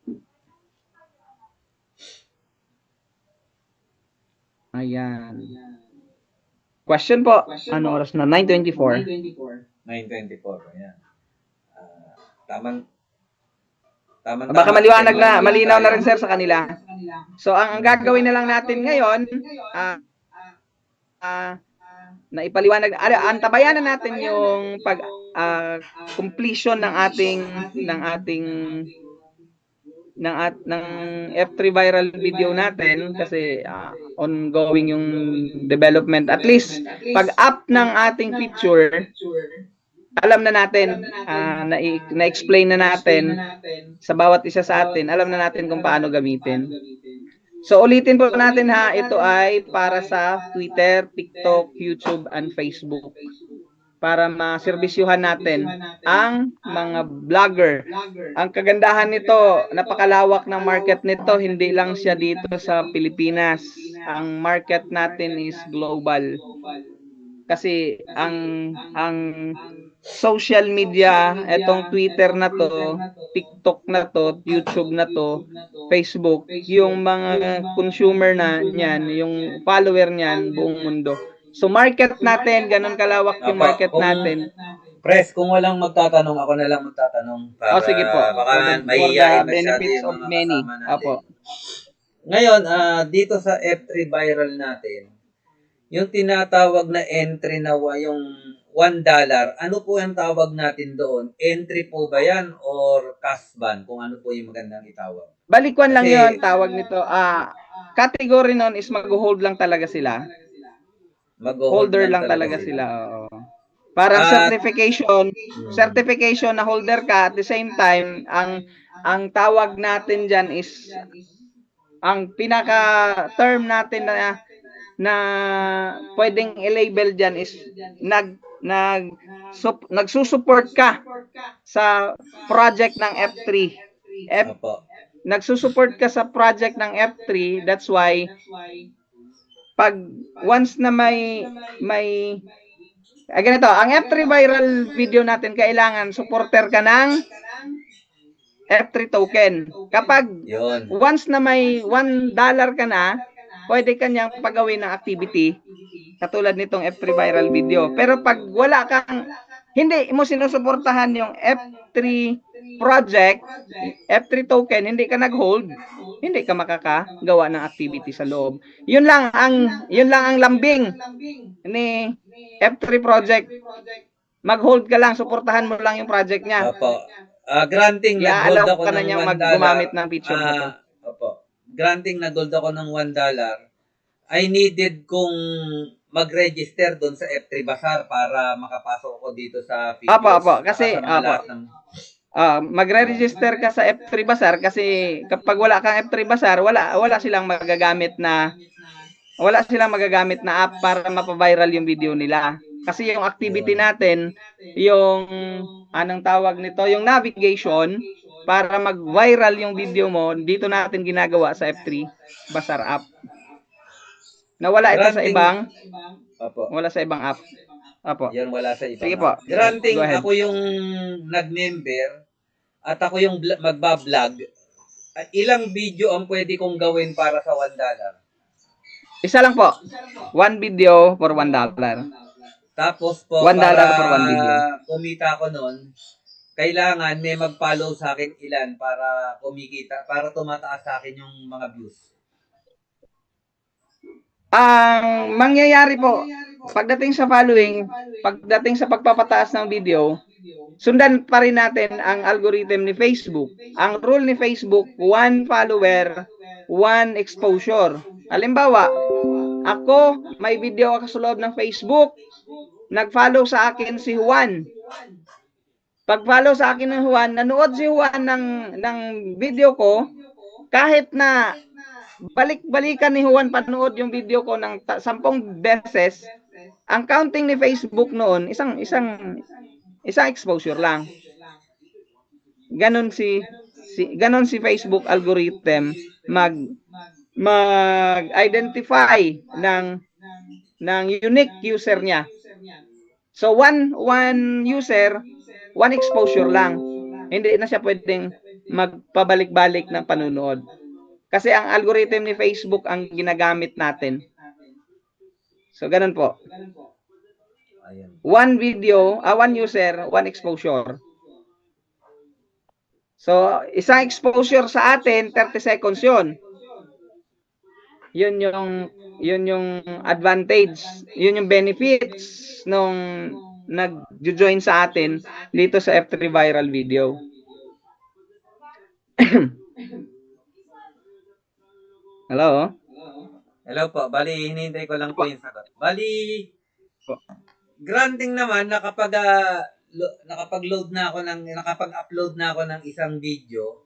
Ayan. Question po. Ano oras na? 9:24. 9:24. Ayan. Tamang Baka maliwanag na, malinaw na rin sir sa kanila. So ang gagawin na lang natin ngayon, na ipaliwanag, antabayan na natin yung pag completion ng F3 viral video natin kasi ongoing yung development. At least pag up ng ating picture, alam na natin, na-explain na natin sa bawat isa sa atin, alam na natin kung paano gamitin. So ulitin po natin ha, ito ay para sa Twitter, TikTok, YouTube, and Facebook. Para maserbisyuhan natin ang mga vlogger. Ang kagandahan nito, napakalawak ng market nito, hindi lang siya dito sa Pilipinas. Ang market natin is global. Kasi ang social media, etong Twitter na to, TikTok na to, YouTube na to, Facebook, yung mga consumer na niyan, yung follower niyan, buong mundo. So market natin, ganun kalawak yung market natin. Pres, kung walang magtatanong, ako na lang magtatanong. Para, sige po. Baka For the mahihayin masyado benefits yung of mga many. kasama natin. Opo. Ngayon, dito sa F3 viral natin, yung tinatawag na entry na yung $1, ano po ang tawag natin doon? Entry po ba yan or cash ban? Kung ano po yung magandang itawag? Balikwan lang yon tawag nito. Category nun is mag-hold lang talaga sila. Holder lang talaga sila. Oo. Parang certification na holder ka, at the same time, ang tawag natin diyan is, ang pinaka term natin na pwedeng i-label diyan is nagsusupport ka sa project ng F3. Nagsusupport ka sa project ng F3, that's why pag once na may ganito, ang F3 viral video natin, kailangan supporter ka ng F3 token. Kapag once na may $1 ka na, pwede kanyang pagawin ng activity katulad nitong F3 viral video. Pero pag wala kang, hindi mo sinusuportahan yung F3 project, F3 token, hindi ka nag-hold, hindi ka makakagawa ng activity sa loob. Yun lang ang lambing ni F3 project. Mag-hold ka lang, suportahan mo lang yung project niya. Opo. Granting nag-hold ako ng $1. Gumamit ng picture na to. Opo. Granting nag-hold ako ng $1. I needed kung mag-register doon sa F3 Bazaar para makapasok ako dito sa videos. Opo. Kasi, magre-register ka sa F3 Bazaar kasi kapag wala kang F3 Bazaar, wala silang magagamit na app para mapa-viral yung video nila. Kasi yung activity natin, yung anong tawag nito, yung navigation para mag-viral yung video mo, dito natin ginagawa sa F3 Bazaar app. Nawala ito sa ibang wala sa ibang app. Opo. Yan, wala sa ibang. Sige po. Granting ako yung nag-member at ako yung magba-vlog. Ilang video ang pwede kong gawin para sa $1? Isa lang po. One video for $1. Tapos po, $1 para for one video. kumita ko nun, kailangan may mag-follow sa akin ilan para kumikita, para tumataas sa akin yung mga views. Ang mangyayari po, pagdating sa following, pagdating sa pagpapataas ng video, sundan pa rin natin ang algorithm ni Facebook. Ang rule ni Facebook, 1 follower, 1 exposure. Halimbawa, ako, may video ako sa loob ng Facebook, nag-follow sa akin si Juan. Pag-follow sa akin ng Juan, nanood si Juan ng video ko, kahit na balik-balikan ni Juan panood yung video ko ng 10 beses, ang counting ni Facebook noon, isang exposure lang. Ganon si Facebook algorithm mag-identify ng unique user niya. So one user, one exposure lang. Hindi na siya pwedeng magpabalik-balik ng panunood. Kasi ang algorithm ni Facebook ang ginagamit natin. So ganun po. Ayan. One video, one user, one exposure. So isang exposure sa atin 30 seconds 'yon. Yun yung advantage, yun yung benefits nung nag-join sa atin dito sa F3 Viral Video. Hello? Hello po. Bali, hinihintay ko lang po yung sagot. Bali, granting naman na kapag nakapag-upload na ako ng isang video,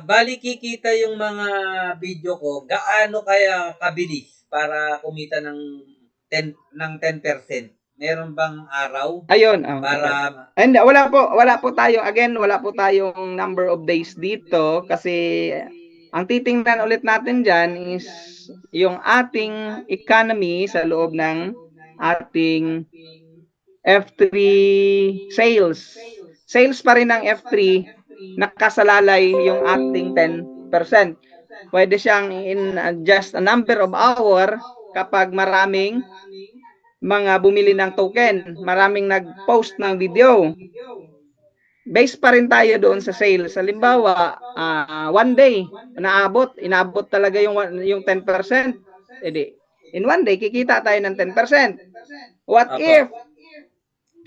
bali kikita yung mga video ko, gaano kaya kabilis para kumita ng 10%? Meron bang araw? Ayun. Para And wala po tayong number of days dito kasi ang titingnan ulit natin diyan is yung ating economy sa loob ng ating F3 sales. Sales pa rin ng F3, nakasalalay yung ating 10%. Pwede siyang in just a number of hour kapag maraming mga bumili ng token, maraming nag-post ng video. Base pa rin tayo doon sa sales. Halimbawa, one day, inabot talaga yung 10%. Edi, in one day, kikita tayo ng 10%. What if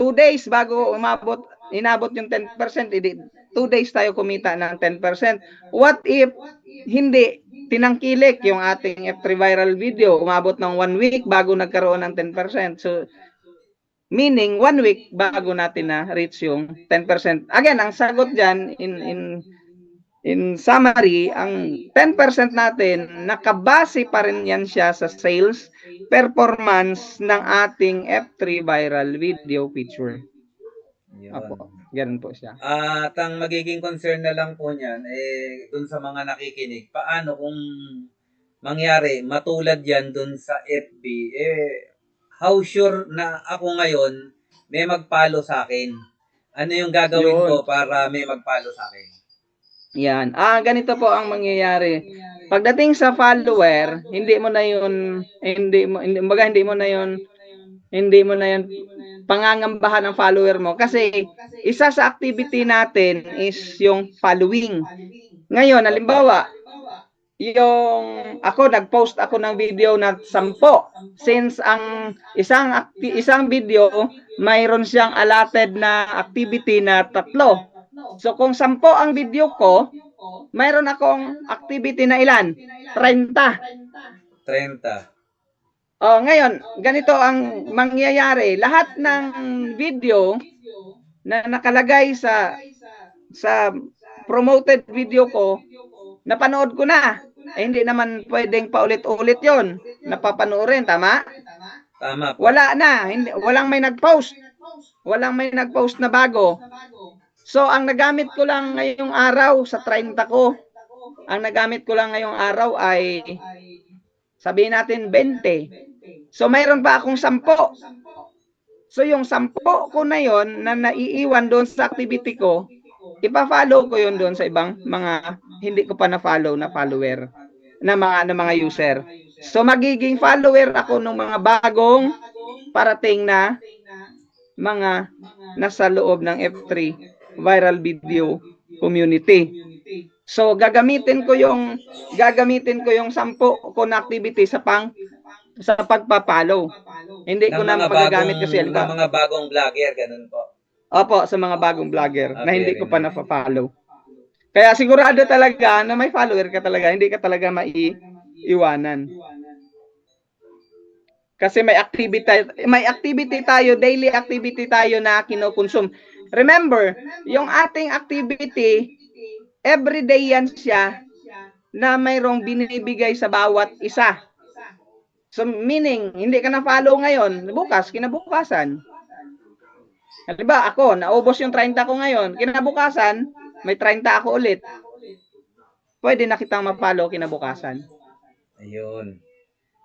2 days bago inabot yung 10%, edi 2 days tayo kumita ng 10%. What if hindi tinangkilik yung ating F3 viral video, umabot ng 1 week bago nagkaroon ng 10%. So, meaning 1 week bago natin na reach yung 10%. Again, ang sagot dyan, in summary, ang 10% natin, nakabase pa rin yan siya sa sales performance ng ating F3 viral video feature. Apo, ganun po siya. At ang magiging concern na lang po niyan, dun sa mga nakikinig, paano kung mangyari, matulad yan dun sa FB, how sure na ako ngayon may mag-follow sa akin? Ano yung gagawin ko para may mag-follow sa akin? Yan. Ganito po ang mangyayari. Pagdating sa follower, hindi mo na yun pangangambahan ng follower mo kasi isa sa activity natin is yung following. Ngayon, halimbawa, yung nag-post ako ng video na 10. Since ang isang video, mayroon siyang allotted na activity na 3. So kung 10 ang video ko, mayroon akong activity na ilan? 30. 30. Ngayon, ganito ang mangyayari. Lahat ng video na nakalagay sa promoted video ko, napanood ko na. Hindi naman pwedeng paulit-ulit yon. Napapanoorin, tama? Tama po. Wala na. Walang may nag-post. Walang may nag-post na bago. So, ang nagamit ko lang ngayong araw sa 30 ko, ang nagamit ko lang ngayong araw ay sabihin natin 20. So, mayroon pa akong 10. So, yung 10 ko na yon na naiiwan doon sa activity ko, ipa-follow ko yon doon sa ibang mga hindi ko pa na-follow na follower, na mga user. So, magiging follower ako ng mga bagong parating na mga nasa loob ng F3 viral video community. So, gagamitin ko yung 10 ko na activity sa pagpa-follow. Hindi ko na magagamit kasi ng mga bagong vlogger, ganun po. Opo, sa mga bagong vlogger na hindi ko pa na-follow. Kaya sigurado talaga na may follower ka talaga, hindi ka talaga maiiwanan. Kasi may activity tayo, daily activity tayo na kinokonsume. Remember, yung ating activity, everyday yan siya na mayroong binibigay sa bawat isa. So, meaning, hindi ka na-follow ngayon, bukas, kinabukasan. Diba, ako, naubos yung 30 ko ngayon, kinabukasan, may 30 ako ulit. Pwede na kitang ma-follow kinabukasan. Ayun.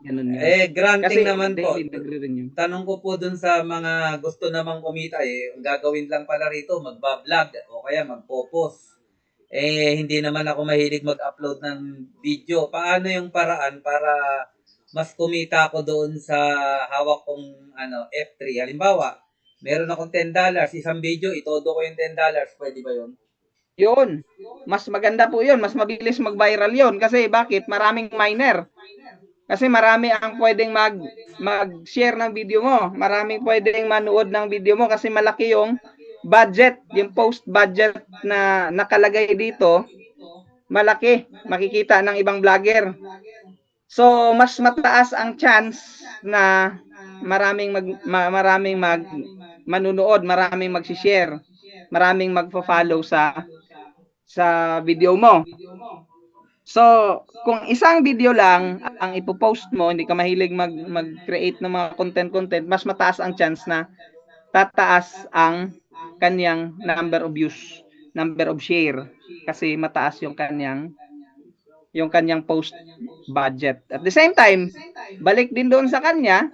Ganun yun. Granting Kasi naman po. daily nagre-renew. Tanong ko po dun sa mga gusto namang kumita, ang gagawin lang pala rito, magbablog o kaya magpo-post. Hindi naman ako mahilig mag-upload ng video. Paano yung paraan para mas kumita ako doon sa hawak kong F3? Halimbawa, meron akong $10, isang video, itodo ko yung $10. Pwede ba yun? Yun. Mas maganda po yun. Mas mabilis mag-viral yun. Kasi bakit? Maraming miner. Kasi marami ang pwedeng mag-share ng video mo. Maraming pwedeng manood ng video mo kasi malaki yung budget, yung post budget na nakalagay dito, malaki. Makikita ng ibang vlogger. So, mas mataas ang chance na maraming manunood, maraming mag-share, maraming magfo-follow sa video mo. So, kung isang video lang ang ipopost mo, hindi ka mahilig mag-create ng mga content, mas mataas ang chance na tataas ang kanyang number of views, number of share, kasi mataas yung kanyang post budget. At the same time, balik din doon sa kanya,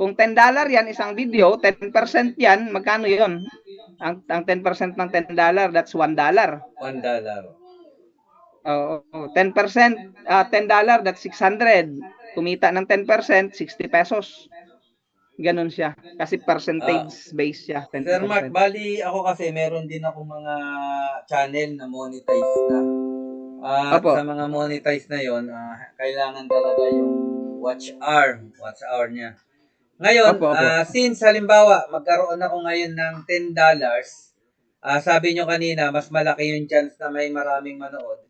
kung $10 yan isang video, 10% yan, magkano yun? Ang 10% ng $10, that's $1. $1. Oo, 10%, $10, that's 600. Kumita ng 10%, 60 pesos. Ganon siya. Kasi percentage based siya, 10%. Sir Mark, bali ako kasi meron din ako mga channel na monetize na. At Opo. sa mga monetize na yon, kailangan talaga yung watch hour niya. Ngayon, Opo. since halimbawa, magkaroon ako ngayon ng $10, sabi nyo kanina, mas malaki yung chance na may maraming manood.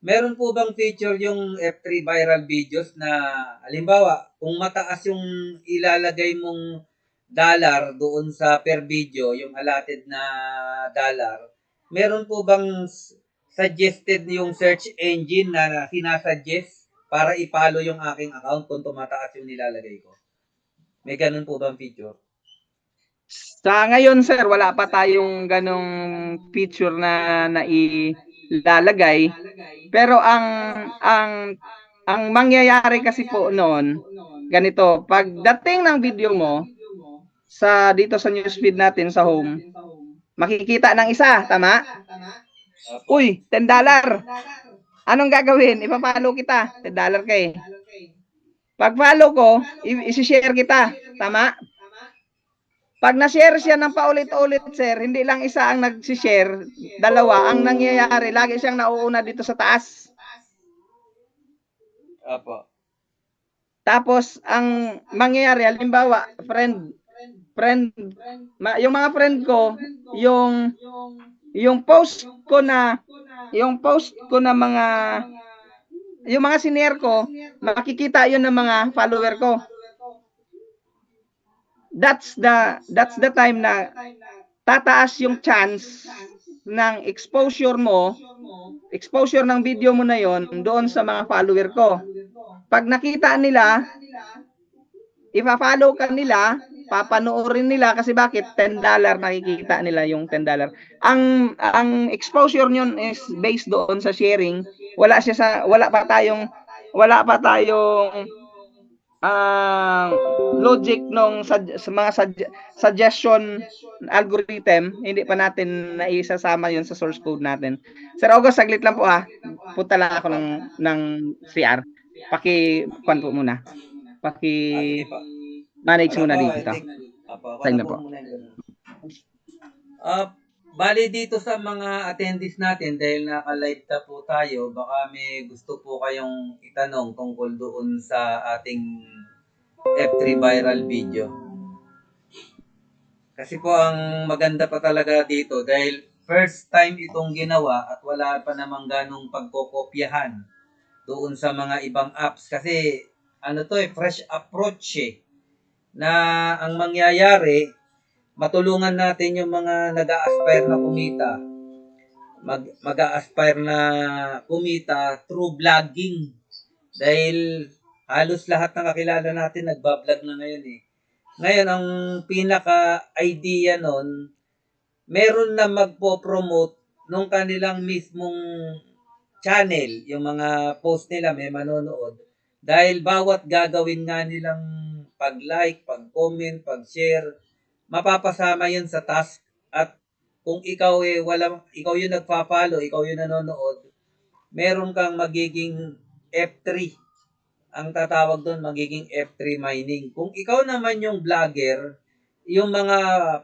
Meron po bang feature yung F3 viral videos na, halimbawa, kung mataas yung ilalagay mong dollar doon sa per video, yung allotted na dollar, meron po bang suggested yung search engine na sinasuggest para i-follow yung aking account kung tumataas yung nilalagay ko? May ganun po bang feature? Sa ngayon, sir, wala pa tayong ganong feature na nailalagay. Pero ang mangyayari kasi po noon, ganito, pagdating ng video mo dito sa newsfeed natin sa home, makikita ng isa, tama? Uy, $10. Anong gagawin? Ipa-follow kita. $10 ka eh. Pag-follow ko, i-share kita, tama? Pag na-share siya ng paulit-ulit, sir, hindi lang isa ang nag-share, dalawa ang nangyayari, lagi siyang nauuna dito sa taas. Apo. Tapos ang mangyayari, halimbawa, yung mga friend ko, yung post ko na yung mga senior ko, makikita yun ng mga follower ko. That's the time na tataas yung chance ng exposure ng video mo na yon doon sa mga follower ko. Pag nakita nila, ipa-follow ka nila, papanoorin nila kasi bakit? $10 nakikita nila yung $10. Ang exposure niyon is based doon sa sharing. Wala pa tayong logic nung sa mga suggestion algorithm, hindi pa natin naisasama yun sa source code natin. Sir August, saglit lang po punta lang ako ng CR. Paki-kuan po muna. Manage muna dito. Sa inyo po. Bali dito sa mga attendees natin, dahil naka-live na po tayo, baka may gusto po kayong itanong tungkol doon sa ating F3 viral video. Kasi po ang maganda pa talaga dito dahil first time itong ginawa at wala pa namang ganong pagkokopyahan doon sa mga ibang apps. Kasi fresh approach na ang mangyayari, matulungan natin yung mga nag-a-aspire na kumita. Mag-a-aspire na kumita through vlogging. Dahil halos lahat ng kakilala natin nagbablog na ngayon Ngayon, ang pinaka-idea nun, meron na magpo-promote nung kanilang mismong channel, yung mga post nila may manonood, Dahil bawat gagawin nga nilang pag-like, pag-comment, pag-share, mapapasama yun sa task. At kung ikaw ikaw yung nagpa-follow, ikaw yung nanonood, meron kang magiging F3. Ang tatawag doon, magiging F3 mining. Kung ikaw naman yung vlogger, yung mga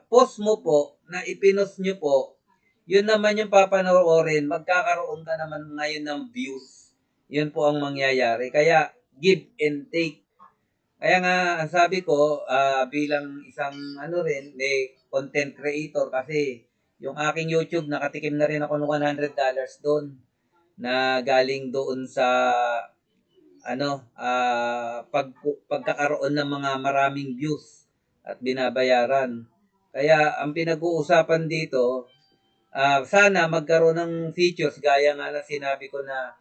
post mo po, na ipinost nyo po, yun naman yung papanoorin, magkakaroon ka naman ngayon ng views. Yun po ang mangyayari. Kaya, give and take. Kaya nga, ang sabi ko, bilang isang content creator, kasi yung aking YouTube, nakatikim na rin ako ng $100 doon, na galing doon sa pagkakaroon ng mga maraming views at binabayaran. Kaya ang pinag-uusapan dito, sana magkaroon ng features gaya nga na sinabi ko na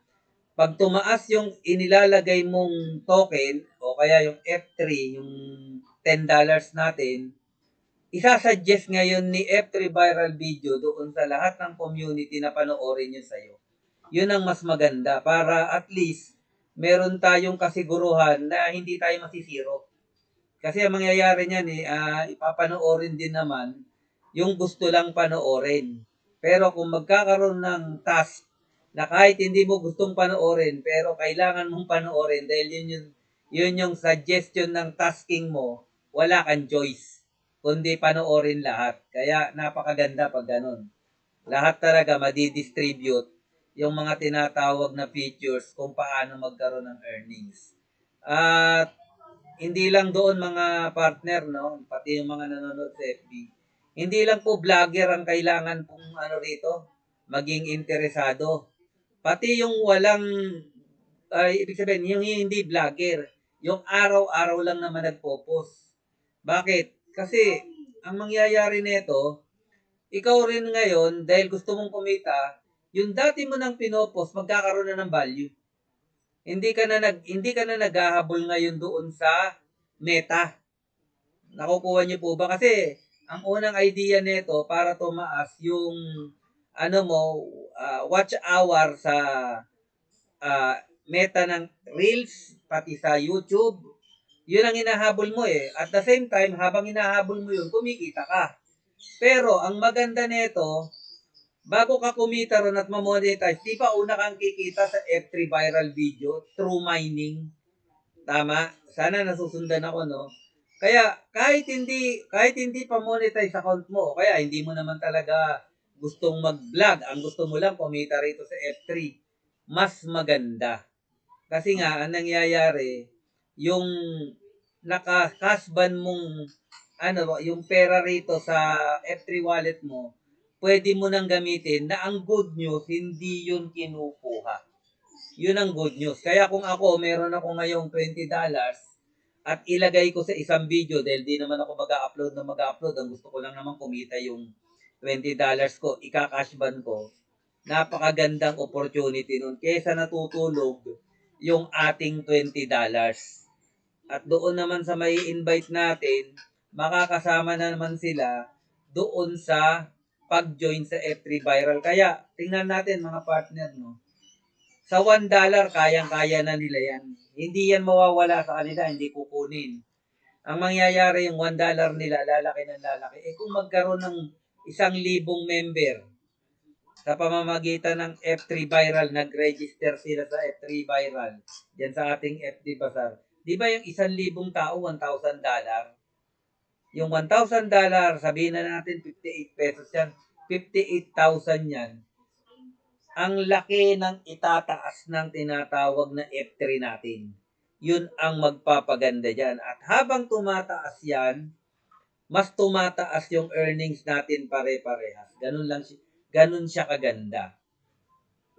pag tumaas yung inilalagay mong token o kaya yung F3, yung $10 natin, isasuggest ngayon ni F3 Viral Video doon sa lahat ng community na panoorin nyo sa'yo. Yun ang mas maganda para at least meron tayong kasiguruhan na hindi tayo masisiro. Kasi ang mangyayari niyan ipapanoorin din naman yung gusto lang panoorin. Pero kung magkakaroon ng task na kahit hindi mo gustong panoorin pero kailangan mong panoorin dahil yun yung suggestion ng tasking mo, wala kang choice kundi panoorin lahat. Kaya napakaganda pag ganun. Lahat talaga madi-distribute yung mga tinatawag na features kung paano magkaroon ng earnings. At hindi lang doon mga partner, no? Pati yung mga nanonood sa FB. Hindi lang po vlogger ang kailangan pong rito, maging interesado. Pati yung walang, ibig sabihin, yung hindi vlogger, yung araw-araw lang naman nagpo-post. Bakit? Kasi, ang mangyayari nito, ikaw rin ngayon, dahil gusto mong kumita, yung dati mo nang pinopost, magkakaroon na ng value. Hindi ka na naghahabol ngayon doon sa meta. Nakukuha niyo po ba? Kasi, ang unang idea nito para tumaas yung watch hour sa meta ng Reels, pati sa YouTube. Yun ang hinahabol mo eh. At the same time, habang hinahabol mo yun, kumikita ka. Pero, ang maganda nito, bago ka kumita ron at ma-monetize, di pa una kang kikita sa F3 viral video through mining. Tama? Sana nasusundan ako, no? Kaya, kahit hindi pa monetize account mo, kaya hindi mo naman talaga gustong mag-vlog, ang gusto mo lang kumita rito sa F3, mas maganda. Kasi nga, ang nangyayari, yung nakakasban mong yung pera rito sa F3 wallet mo, pwede mo nang gamitin na ang good news, hindi yun kinukuha. Yun ang good news. Kaya kung ako, meron ako ngayong $20 at ilagay ko sa isang video dahil di naman ako mag-upload, ang gusto ko lang naman kumita yung $20 ko, ika-cashban ko, napakagandang opportunity nun kesa natutulog yung ating $20. At doon naman sa may invite natin, makakasama na naman sila doon sa pag-join sa F3 Viral. Kaya, tingnan natin mga partner, no? Sa $1, kayang-kaya na nila yan. Hindi yan mawawala sa kanila, hindi kukunin. Ang mangyayari yung $1 nila, lalaki ng lalaki. Kung magkaroon ng 1,000 member sa pamamagitan ng F3 Viral, nag-register sila sa F3 Viral, yan sa ating FD Bazaar. Di ba yung 1,000 tao, $1,000? Yung $1,000, sabihin na natin 58 pesos yan, 58,000 yan. Ang laki ng itataas ng tinatawag na F3 natin. Yun ang magpapaganda dyan. At habang tumataas yan, mas tumataas yung earnings natin pare-parehas. Ganun siya kaganda.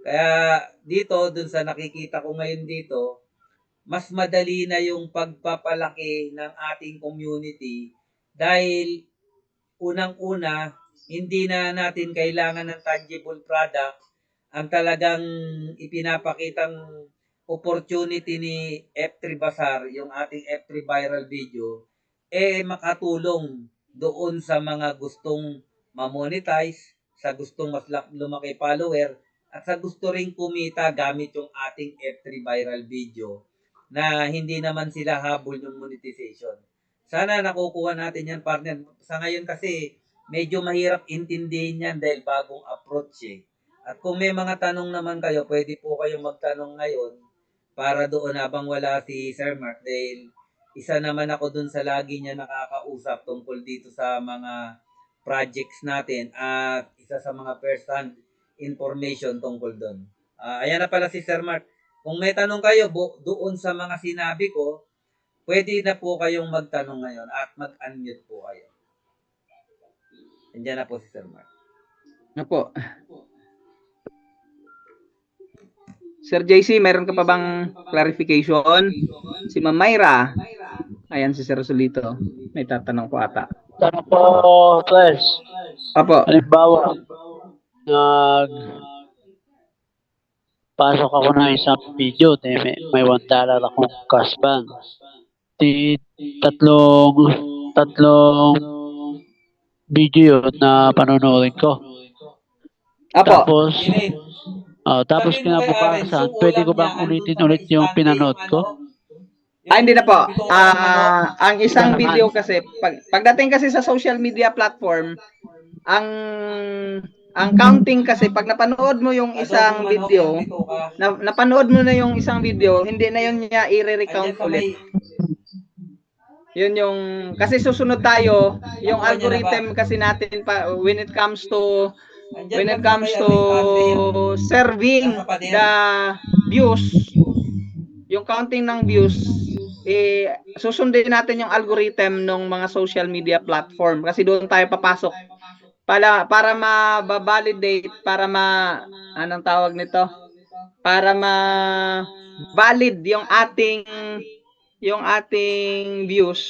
Kaya dito, dun sa nakikita ko ngayon dito, mas madali na yung pagpapalaki ng ating community dahil unang-una, hindi na natin kailangan ng tangible product. Ang talagang ipinapakitang opportunity ni F3 Bazaar, yung ating F3 viral video, makatulong doon sa mga gustong ma-monetize, sa gustong mas lumaki follower, at sa gusto ring kumita gamit yung ating F3 viral video. na hindi naman sila habol ng monetization. Sana nakukuha natin yan, partner. Sa ngayon kasi, medyo mahirap intindihin yan dahil bagong approach eh. At kung may mga tanong naman kayo, pwede po kayong magtanong ngayon para doon habang wala si Sir Mark dahil isa naman ako dun sa lagi niya nakakausap tungkol dito sa mga projects natin at isa sa mga first-hand information tungkol doon. Ayan na pala si Sir Mark. Kung may tanong kayo doon sa mga sinabi ko, pwede na po kayong magtanong ngayon at mag-unmute po kayo. Andiyan na po si Sir Mark. Ano po? Sir JC, meron ka pa bang clarification? Si Ma'am Myra. Ayan si Sir Rosolito. May tatanong po ata. Tanong po, Flash. Opo. Halimbawa, pasok ako ng isang video, may $1 akong cash ban. Tatlong video yun na panonoodin ko. Opo. Tapos kinabukasan, pwede ko bang ulitin ulit yung pinanood ko? Hindi na po. Ang isang video kasi, pagdating kasi sa social media platform, ang counting kasi, pag napanood mo yung isang video, napanood mo na yung isang video, hindi na yun niya i-recount ulit. Yun yung, kasi susunod tayo, yung algorithm kasi natin when it comes to serving the views, yung counting ng views, susundin natin yung algorithm ng mga social media platform kasi doon tayo papasok para ma-validate, anong tawag nito? Para ma-valid yung ating views.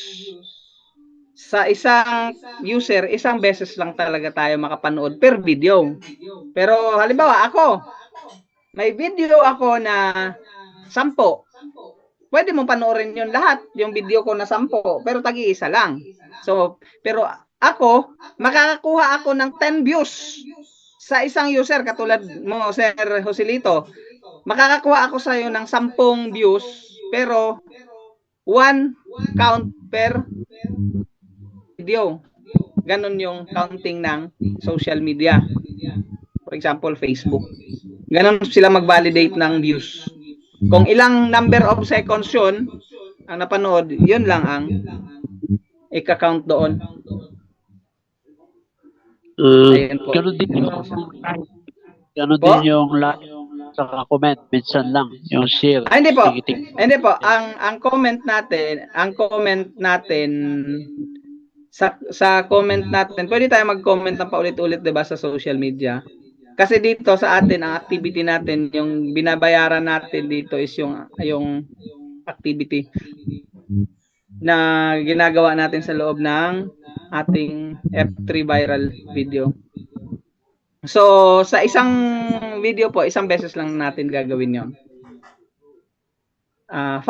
Sa isang user, isang beses lang talaga tayo makapanood per video. Pero halimbawa may video ako na 10. Pwede mong panoorin yun lahat, yung video ko na 10, pero tagi-isa lang. So, pero makakakuha ako ng 10 views sa isang user, katulad mo, Sir Joselito. Makakakuha ako sa iyo ng 10 views, pero 1 count per video. Ganon yung counting ng social media. For example, Facebook. Ganon sila mag-validate ng views. Kung ilang number of seconds yun ang napanood, yun lang ang i-count doon. Ganun din yung like sa comment, minsan lang yung share. Hindi po. Ang comment natin sa comment natin, pwede tayo mag-comment ng paulit-ulit, 'di ba, sa social media. Kasi dito sa atin, ang activity natin, yung binabayaran natin dito is yung activity na ginagawa natin sa loob ng ating F3 viral video. So, sa isang video po, isang beses lang natin gagawin yon. Ang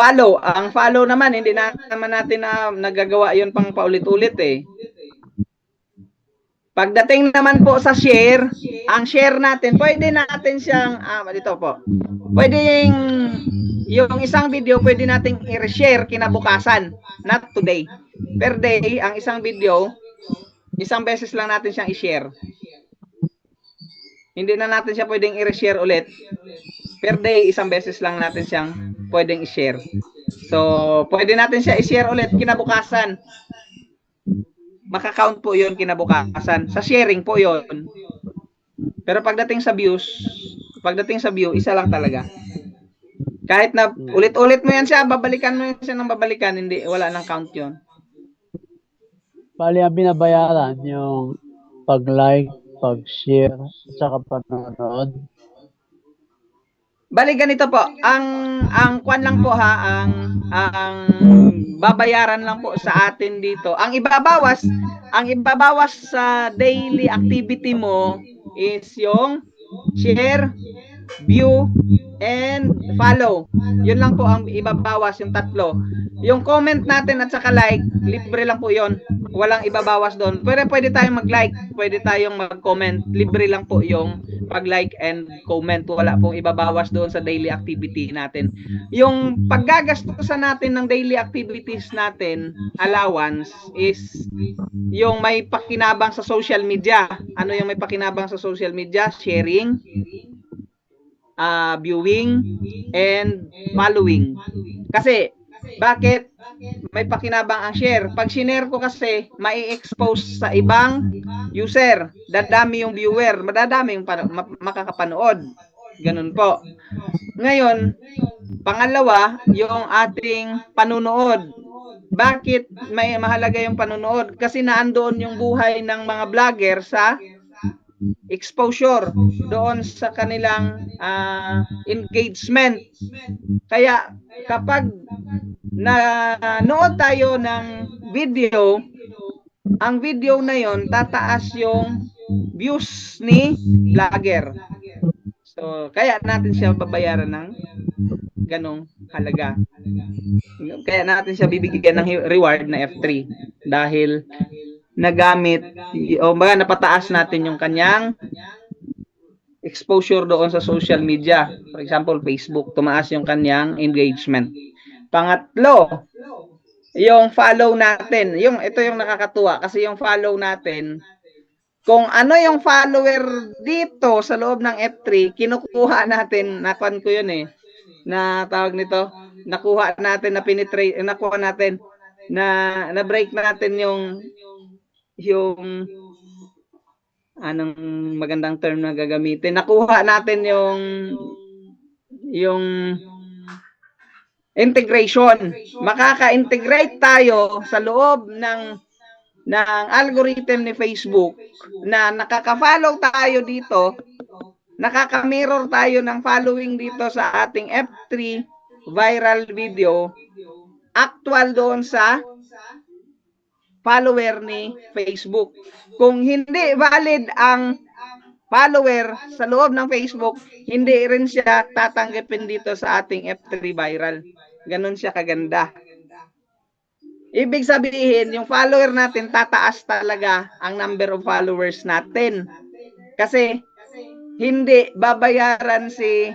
follow naman, hindi naman natin na nagagawa yon pang paulit-ulit eh. Pagdating naman po sa share, ang share natin, pwede natin siyang, dito po, pwedeng, yung isang video, pwede nating i-share kinabukasan, not today. Per day, ang isang video, isang beses lang natin siyang i-share. Hindi na natin siya pwedeng i-share ulit. Per day, isang beses lang natin siyang pwedeng i-share. So, pwede natin siya i-share ulit kinabukasan. Maka-count po yun kinabukasan. Sa sharing po yun. Pero pagdating sa view, isa lang talaga. Kahit na ulit-ulit mo yan siya, babalikan mo yan siya ng babalikan, hindi, wala nang count yun. Bali, ang binabayaran yung pag-like, pag-share, at saka panonood. Bali, ganito po. Ang kwan lang po ha, ang babayaran lang po sa atin dito. Ang ibabawas sa daily activity mo is yung share, view, and follow. Yun lang po ang ibabawas, yung tatlo. Yung comment natin at saka like, libre lang po yun. Walang ibabawas doon. Pero pwede tayong mag-like, pwede tayong mag-comment. Libre lang po yung pag-like and comment. Wala pong ibabawas doon sa daily activity natin. Yung paggagastusan natin ng daily activities natin, allowance, is yung may pakinabang sa social media. Ano yung may pakinabang sa social media? Sharing, viewing, and following. Kasi, bakit may pakinabang ang share? Pag sinare ko kasi, mai-expose sa ibang user. Dadami yung viewer, madadami yung makakapanood. Ganun po. Ngayon, pangalawa, yung ating panunood. Bakit may mahalaga yung panunood? Kasi naandoon yung buhay ng mga vlogger sa exposure doon sa kanilang engagement. Kaya kapag nanood tayo ng video, ang video na yon tataas yung views ni vlogger. So, kaya natin siya babayaran ng ganong halaga. Kaya natin siya bibigyan ng reward na F3 dahil nagamit o baga napataas natin yung kanyang exposure doon sa social media. For example, Facebook, tumaas yung kanyang engagement. Pangatlo, yung follow natin. Ito yung nakakatuwa kasi yung follow natin, kung ano yung follower dito sa loob ng F3, kinukuha natin, nakuha ko yun na tawag nito, nakuha natin, na penetrate, nakuha natin, na break natin yung anong magandang term na gagamitin. Nakuha natin yung integration. Makaka-integrate tayo sa loob ng algorithm ni Facebook na nakaka-follow tayo dito, nakaka-mirror tayo ng following dito sa ating F3 viral video, actual doon sa follower ni Facebook. Kung hindi valid ang follower sa loob ng Facebook, hindi rin siya tatanggapin dito sa ating F3 viral. Ganon siya kaganda. Ibig sabihin, yung follower natin, tataas talaga ang number of followers natin. Kasi, hindi babayaran si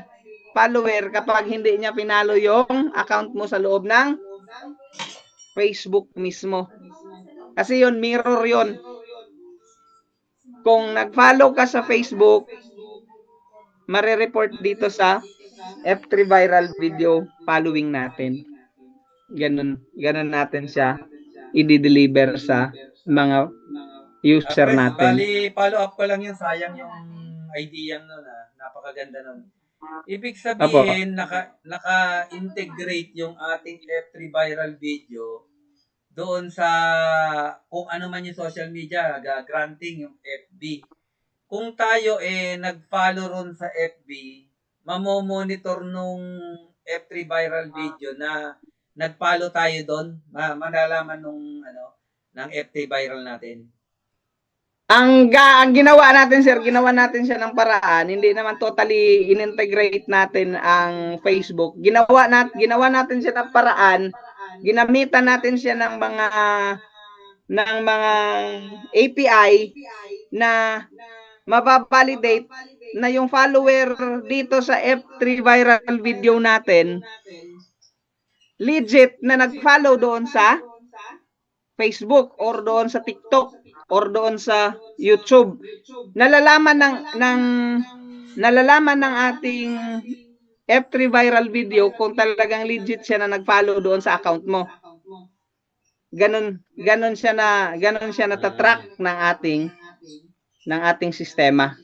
follower kapag hindi niya pinalo yung account mo sa loob ng Facebook mismo. Kasi yun, mirror yun. Kung nag-follow ka sa Facebook, mare-report dito sa F3 viral video following natin. Ganun natin siya i-deliver sa mga user natin. Bali, follow up ko lang yung sayang yung idea nun napakaganda nun. Ibig sabihin, naka-integrate yung ating F3 viral video doon sa kung ano man yung social media, granting yung FB. Kung tayo nag-follow ron sa FB, mamomonitor nung F3 viral video na nag-follow tayo doon, malalaman ng F3 viral natin. Ang ginawa natin, sir, ginawa natin siya ng paraan, hindi naman totally in-integrate natin ang Facebook. Ginawa natin siya ng paraan, ginamitan natin siya ng mga API na mababalidate na yung follower dito sa F3 viral video natin legit na nag-follow doon sa Facebook or doon sa TikTok or doon sa YouTube. Nalalaman ng ating F3 viral video kung talagang legit siya na nag-follow doon sa account mo. Ganon siya natatrack ng ating sistema.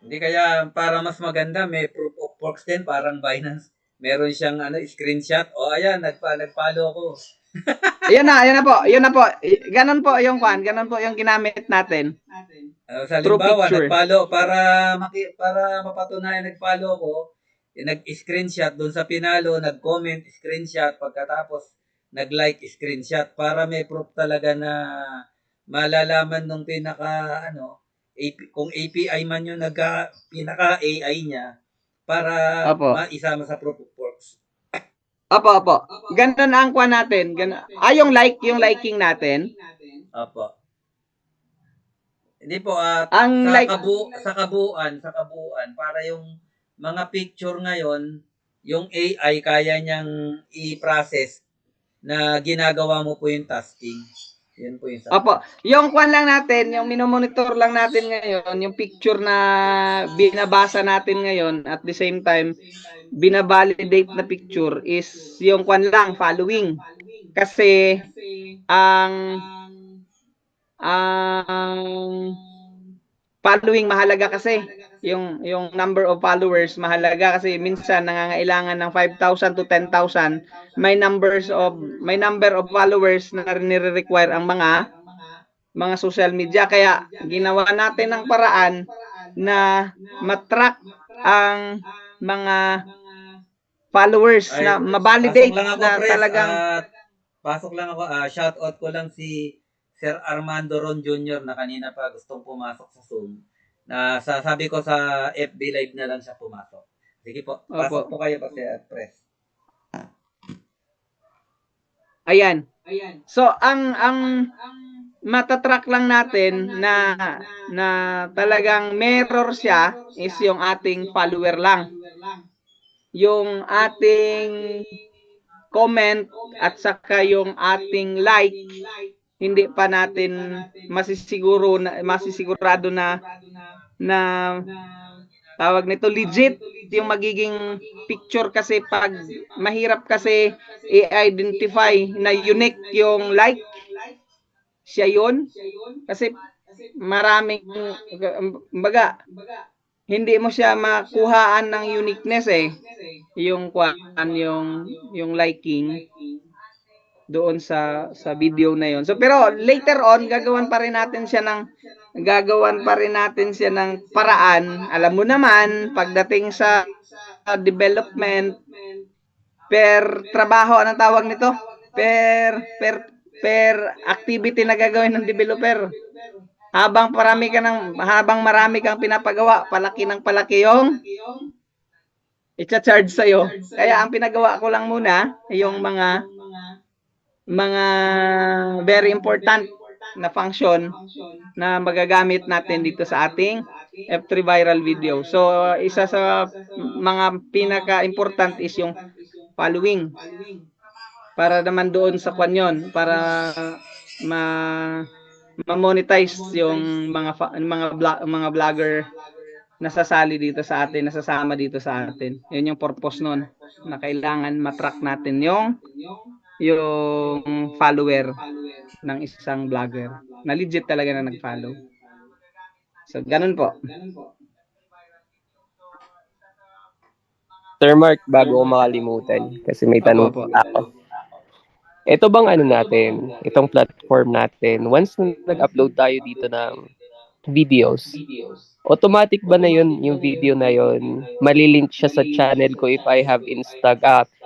Hindi kaya para mas maganda may proof of works din, parang Binance. Meron siyang screenshot. Ayan, nag-follow ko. Ayun na po. Ganon po yung ginamit natin. Sa halimbawa, nag-follow para mapatunayan nag-follow ko, nag-screenshot doon sa pinalo, nag-comment, screenshot, pagkatapos nag-like, screenshot para may proof talaga na malalaman nung kung API man yung pinaka-AI niya, para Opo. maisama sa proof of works. Opo. Ganun ang kuha natin. Yung liking natin. Opo. Hindi po Ang like, sa kabuuan para yung mga picture ngayon, yung AI kaya niyang i-process na ginagawa mo po yung tasking. Yun po yung opo. Yung kuha lang natin, yung minomonitor lang natin ngayon, yung picture na binabasa natin ngayon at the same time binavalidate na picture is yung kuha lang following. Kasi ang following mahalaga kasi yung number of followers mahalaga kasi minsan nangangailangan ng 5,000 to 10,000 may number of followers na nire-require ang mga social media kaya ginawa natin ng paraan na matrack ang mga followers na ma-validate na talagang pasok lang ako, shout out ko lang si Sir Armando Ron Jr. na kanina pa gustong pumasok sa Zoom. Na sasabi ko sa FB Live na lang siya pumasok. Sige po, pasok po kayo pa Sir Press. Ayan. So ang matatrack lang natin na talagang mirror siya is yung ating follower lang. Yung ating comment at saka yung ating like hindi pa natin masisigurado na tawag nito legit yung magiging picture kasi pag mahirap kasi i-identify na unique yung like siya yun kasi maraming baga hindi mo siya makuhaan ng uniqueness yung liking doon sa video na yon. So pero later on gagawan pa rin natin siya ng paraan. Alam mo naman pagdating sa development per trabaho anong tawag nito? Per activity na gagawin ng developer. Habang marami kang pinapagawa, palaki yung i-charge sa'yo. Kaya ang pinagawa ko lang muna yung mga very important na function na magagamit natin dito sa ating F3 viral video. So, isa sa mga pinaka-important is yung following. Para naman doon sa kanyon, para ma-monetize yung mga vlogger nasasali dito sa atin, nasasama dito sa atin. Yun yung purpose nun, na kailangan matrack natin yung follower ng isang vlogger na legit talaga na nag-follow. So, ganun po. Sir Mark, bago ko makalimutan, kasi may tanong ako. Ito bang natin, itong platform natin, once nag-upload tayo dito ng videos, automatic ba na yun, yung video na yun, malilink siya sa channel ko if I have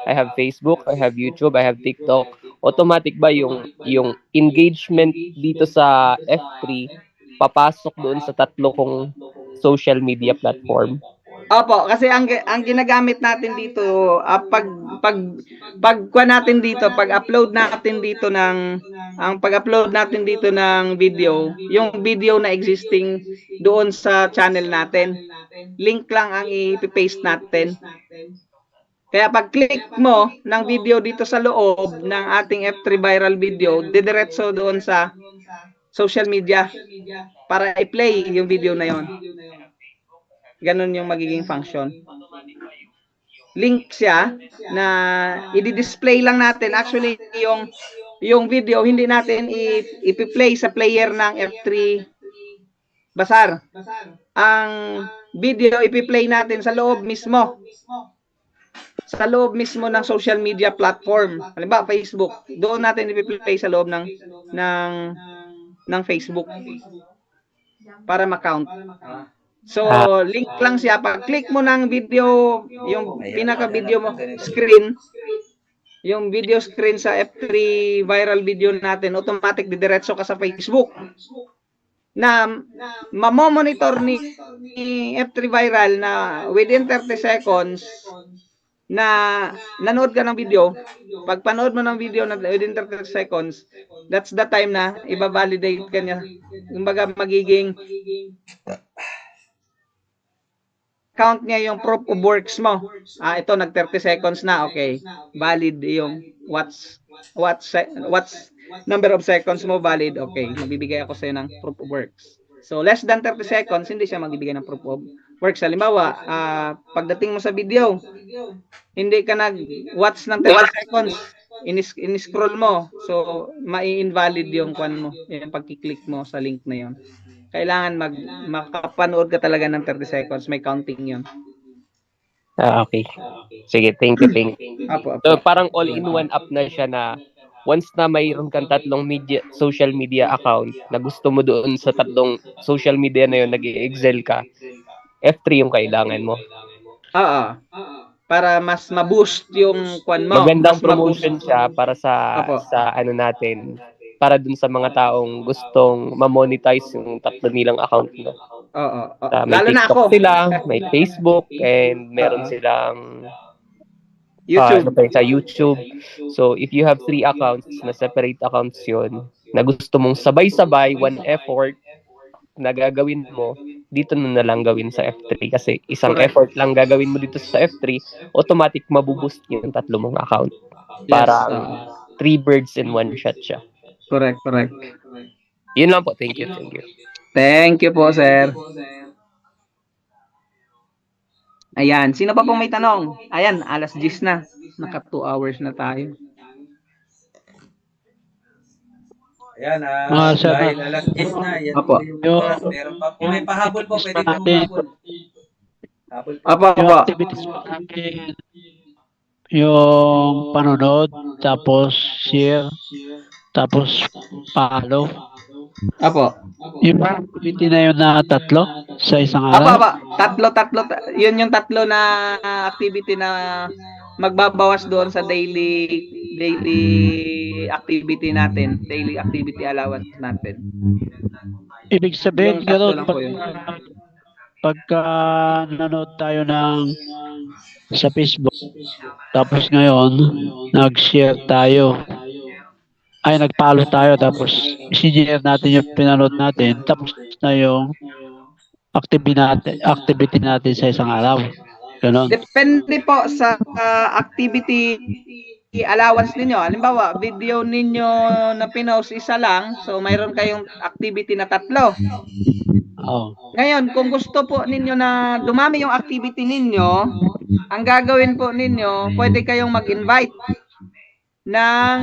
I have Facebook, I have YouTube, I have TikTok, automatic ba yung engagement dito sa F3 papasok doon sa tatlo kong social media platform? Opo, kasi ang ginagamit natin dito, pag-upload natin dito ng video, yung video na existing doon sa channel natin, link lang ang i-paste natin. Kaya pag click mo ng video dito sa loob ng ating F3 viral video, didiretso doon sa social media para i-play yung video na yon. Ganon yung magiging function. Link siya na i-display lang natin. Actually, yung video, hindi natin i-play sa player ng F3 Bazaar. Ang video, i-play natin sa loob mismo. Sa loob mismo ng social media platform. Halimbawa, Facebook. Doon natin i-play sa loob ng Facebook para ma-count. So, link lang siya. Pag-click mo ng video, yung pinaka-video mo, screen, yung video screen sa F3 viral video natin, automatic didiretso ka sa Facebook. na mamomonitor ni F3 Viral na within 30 seconds na nanood ka ng video, pag panood mo ng video na within 30 seconds, that's the time na i-validate ka niya. Kumbaga magiging count niya yung proof of works mo. Ito nag 30 seconds na, okay. Valid yung what's number of seconds mo valid, okay. Magbibigay ako sa'yo ng proof of works. So less than 30 seconds, hindi siya magbibigay ng proof of works. Halimbawa, pagdating mo sa video, hindi ka nag-watch ng 30 seconds, in-scroll mo. So, mai-invalid yung kwan mo, yung pagkiklik mo sa link na yon. Kailangan makapanood ka talaga ng 30 seconds, may counting yon. Okay. Sige, thank you. Apo. So, parang all-in-one app na siya na once na mayroon kang tatlong social media account na gusto mo doon sa tatlong social media na yun, nag-i-excel ka, F3 yung kailangan mo. Oo. Para mas ma-boost yung kwan mo. Magandang Mas promotion siya para sa ano natin, para dun sa mga taong gustong ma-monetize yung tatlo nilang account mo. Oo. May Lalo na TikTok ako. sila, may Facebook, and meron silang YouTube. sa YouTube. So, if you have 3 accounts na separate accounts yun, na gusto mong sabay-sabay, one effort na gagawin mo, dito na lang gawin sa F3. Kasi isang Correct. effort lang gagawin mo dito sa F3, automatic mabuboost yung tatlo mong account. Parang 3 birds in 1 shot siya. Correct. Yun lang po. Thank you. Thank you po, sir. Ayan, sino pa pong may tanong? Ayan, alas 10 na. Naka 2 hours na tayo. Ayan, Sir, dahil alas 10 na, yan Apo. po yung oras. Meron pa po, may pahabol po, pwede po mahabol. Habol po. Apo. Yung activities po natin, yung panonood, tapos share, tapos follow. Apo. Yung activity na yun na tatlo sa isang araw. Tatlo. Yun yung tatlo na activity na magbabawas doon sa daily activity natin, daily activity allowance natin. Ibig sabihin, Yung tatlo gano'n, lang po yun. pagka nanood tayo sa Facebook, tapos ngayon, nag-share tayo, nag-follow tayo, tapos sinishare natin yung pinanood natin, tapos na yung activity natin sa isang araw. Ganon. Depende po sa activity allowance ninyo. Halimbawa, video ninyo na pinost isa lang, so mayroon kayong activity na 3. Oh. Ngayon, kung gusto po ninyo na dumami yung activity ninyo, ang gagawin po ninyo, pwede kayong mag-invite ng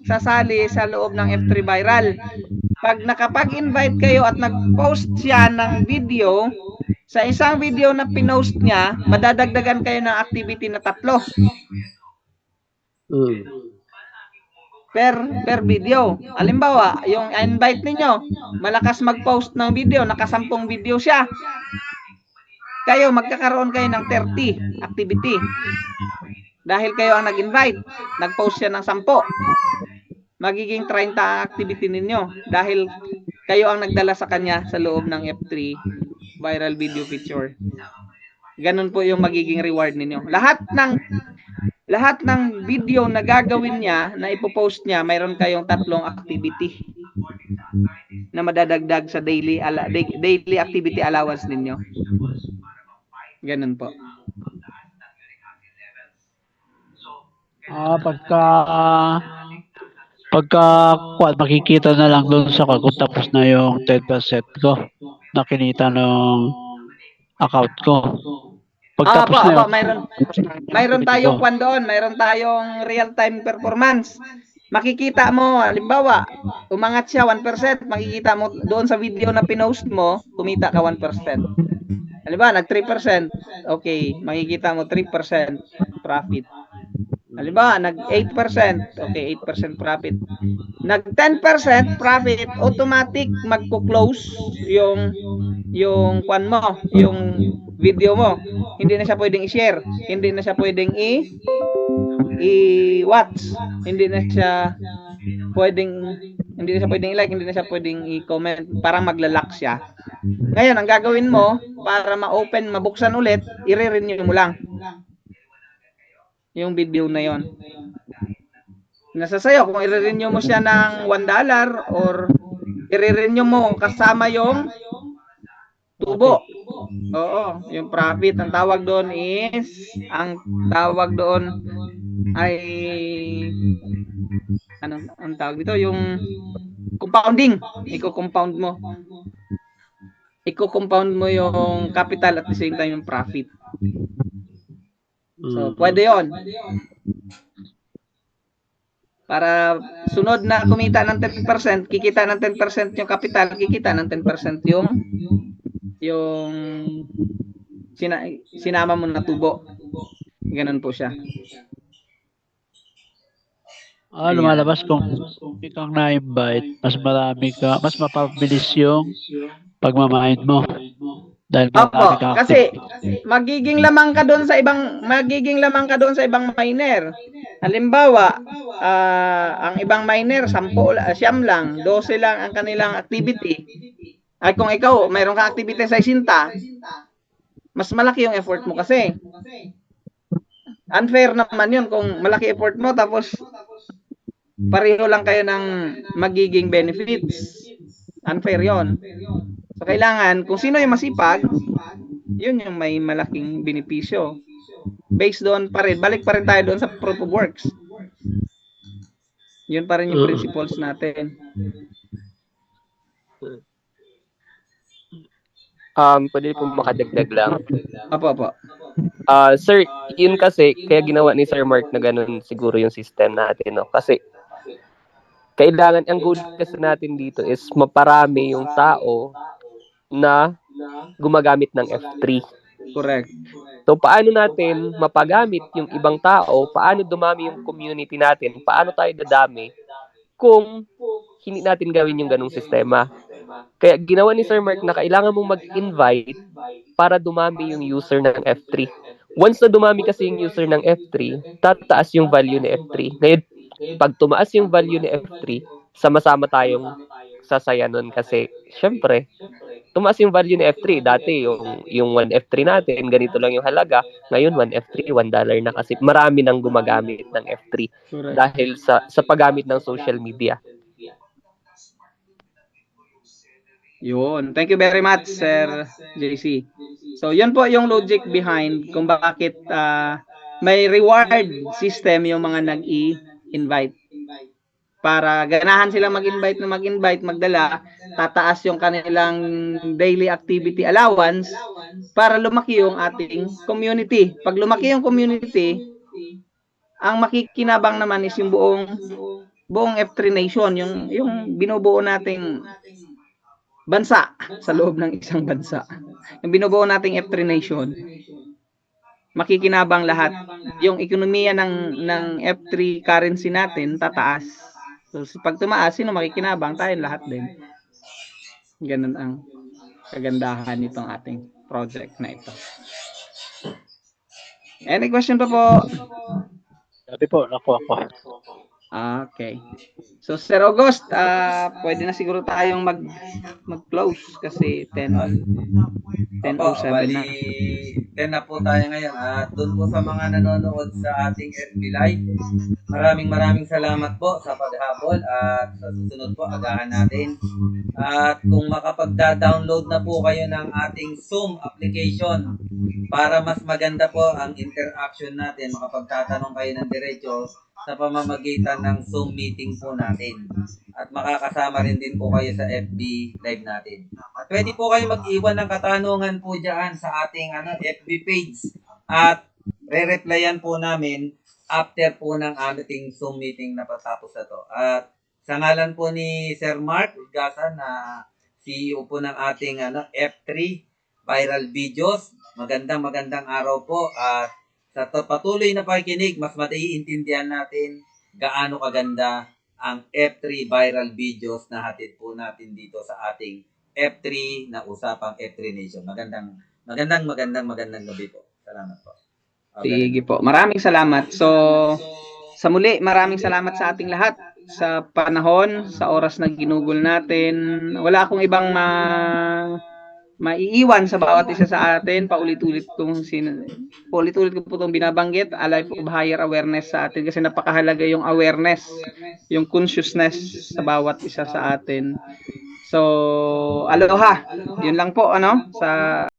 sasali sa loob ng F3 Viral. Pag nakapag-invite kayo at nag-post siya ng video, sa isang video na pinost niya, madadagdagan kayo ng activity na 3. Per video. Halimbawa, yung invite ninyo, malakas mag-post ng video, naka-10 video siya. Kayo, magkakaroon kayo ng 30 activity. Dahil kayo ang nag-invite, nag-post siya ng 10. Magiging 30 ang activity ninyo. Dahil kayo ang nagdala sa kanya sa loob ng F3 Viral Video Feature. Ganun po yung magiging reward ninyo. Lahat ng video na gagawin niya, na ipopost niya, mayroon kayong 3 activity na madadagdag sa daily activity allowance ninyo. Ganun po. Makikita na lang doon sa kung tapos na yung 10% ko na kinita ng account ko. Pagtapos na yun, mayroon tayong kwan doon, mayroon tayong real-time performance. Makikita mo, halimbawa, umangat siya 1%, makikita mo doon sa video na pinost mo, kumita ka 1%. Halimbawa, nag 3%, okay, makikita mo 3% profit. Halimbawa, nag 8%, okay, 8% profit. Nag 10% profit, automatic magko-close yung kwan mo, yung video mo. Hindi na siya pwedeng i-share, hindi na siya pwedeng i-watch, hindi na siya pwedeng Hindi na siya pwedeng i-like, hindi na siya pwedeng i-comment, parang magla-lock siya. Ngayon, ang gagawin mo para ma-open, mabuksan ulit, i-renew mo lang yung video na yon. Nasa sayo kung i-renew mo siya ng $1 or i-renew mo kasama yung tubo. Oo, yung profit. Ang tawag doon ay ang tawag dito, yung compounding. Iko-compound mo yung capital at the same time yung profit. So, pwede yon. Para sunod na kumita ng 10%, kikita ng 10% yung capital, kikita ng 10% yung sinama mo na tubo. Ganun po siya. Lumalabas kung ikaw na-invite, mas mapabilis yung pagmamahid mo. Dahil marami kang Kasi magiging lamang ka doon sa ibang miner. Halimbawa, ang ibang miner 10 siyam lang, 12 lang ang kanilang activity. Ay kung ikaw mayroon kang activity sa 60, mas malaki yung effort mo kasi. Unfair naman 'yun kung malaki effort mo tapos pareho lang kayo ng magiging benefits. Unfair 'yon. So, kailangan, kung sino yung masipag, yun yung may malaking benepisyo. Based doon pa rin, balik pa rin tayo doon sa proof of works. Yun pa rin yung principles natin. Pwede po makadagdag lang. Apo. Sir, yun kasi, kaya ginawa ni Sir Mark na ganun siguro yung system natin, no? Kasi, kailangan, ang goal kasi natin dito is maparami yung tao na gumagamit ng F3. Correct. So, paano natin mapagamit yung ibang tao? Paano dumami yung community natin? Paano tayo dadami kung hindi natin gawin yung ganung sistema? Kaya ginawa ni Sir Mark na kailangan mong mag-invite para dumami yung user ng F3. Once na dumami kasi yung user ng F3, tataas yung value ni F3. Ngayon, pag tumaas yung value ni F3, sama-sama tayong sasaya nun kasi, syempre, tumaas yung value ni F3. Dati, yung 1 F3 natin, ganito lang yung halaga. Ngayon, 1 F3, $1 na kasi marami nang gumagamit ng F3 Correct. dahil sa paggamit ng social media. Yun. Thank you very much, Sir JC. So, yun po yung logic behind kung bakit may reward system yung mga nag-i-invite. Para ganahan silang mag-invite, magdala, tataas yung kanilang daily activity allowance para lumaki yung ating community. Pag lumaki yung community, ang makikinabang naman is yung buong F3 Nation, yung binubuo nating bansa sa loob ng isang bansa. Yung binubuo nating F3 Nation, makikinabang lahat. Yung ekonomiya ng F3 currency natin tataas. So, pag tumaas, sino makikinabang? Tayong lahat din. Ganun ang kagandahan nitong ating project na ito. Any question pa po? Sabi po, nakuha ko. Okay. So, Sir August, pwede na siguro tayong mag-close kasi 10:07 na. 10 na po tayo ngayon. At doon po sa mga nanonood sa ating FB Live, maraming salamat po sa paghabol at sa susunod po agahan natin. At kung makapagda-download na po kayo ng ating Zoom application para mas maganda po ang interaction natin, makapagtatanong kayo ng diretso sa pamamagitan ng Zoom meeting po natin. At makakasama rin din po kayo sa FB Live natin. At pwede po kayo mag-iwan ng katanungan po dyan sa ating FB page. At re-replyan po namin after po ng ating Zoom meeting na patapos na to. At sa ngalan po ni Sir Mark Ulgasan na CEO po ng ating F3 Viral Videos, magandang araw po. At sa patuloy na pakikinig, mas maiintindihan natin gaano kaganda ang F3 Viral Videos na hatid po natin dito sa ating F3 na usapang F3 Nation. Magandang gabi po. Salamat po. Sige po. Maraming salamat. So, sa muli, maraming salamat sa ating lahat sa panahon, sa oras na ginugol natin. Wala akong ibang maiiwan sa bawat isa sa atin. Paulit-ulit ko po itong binabanggit, a life of higher awareness sa atin kasi napakahalaga yung awareness, yung consciousness sa bawat isa sa atin. So, aloha. Yun lang po sa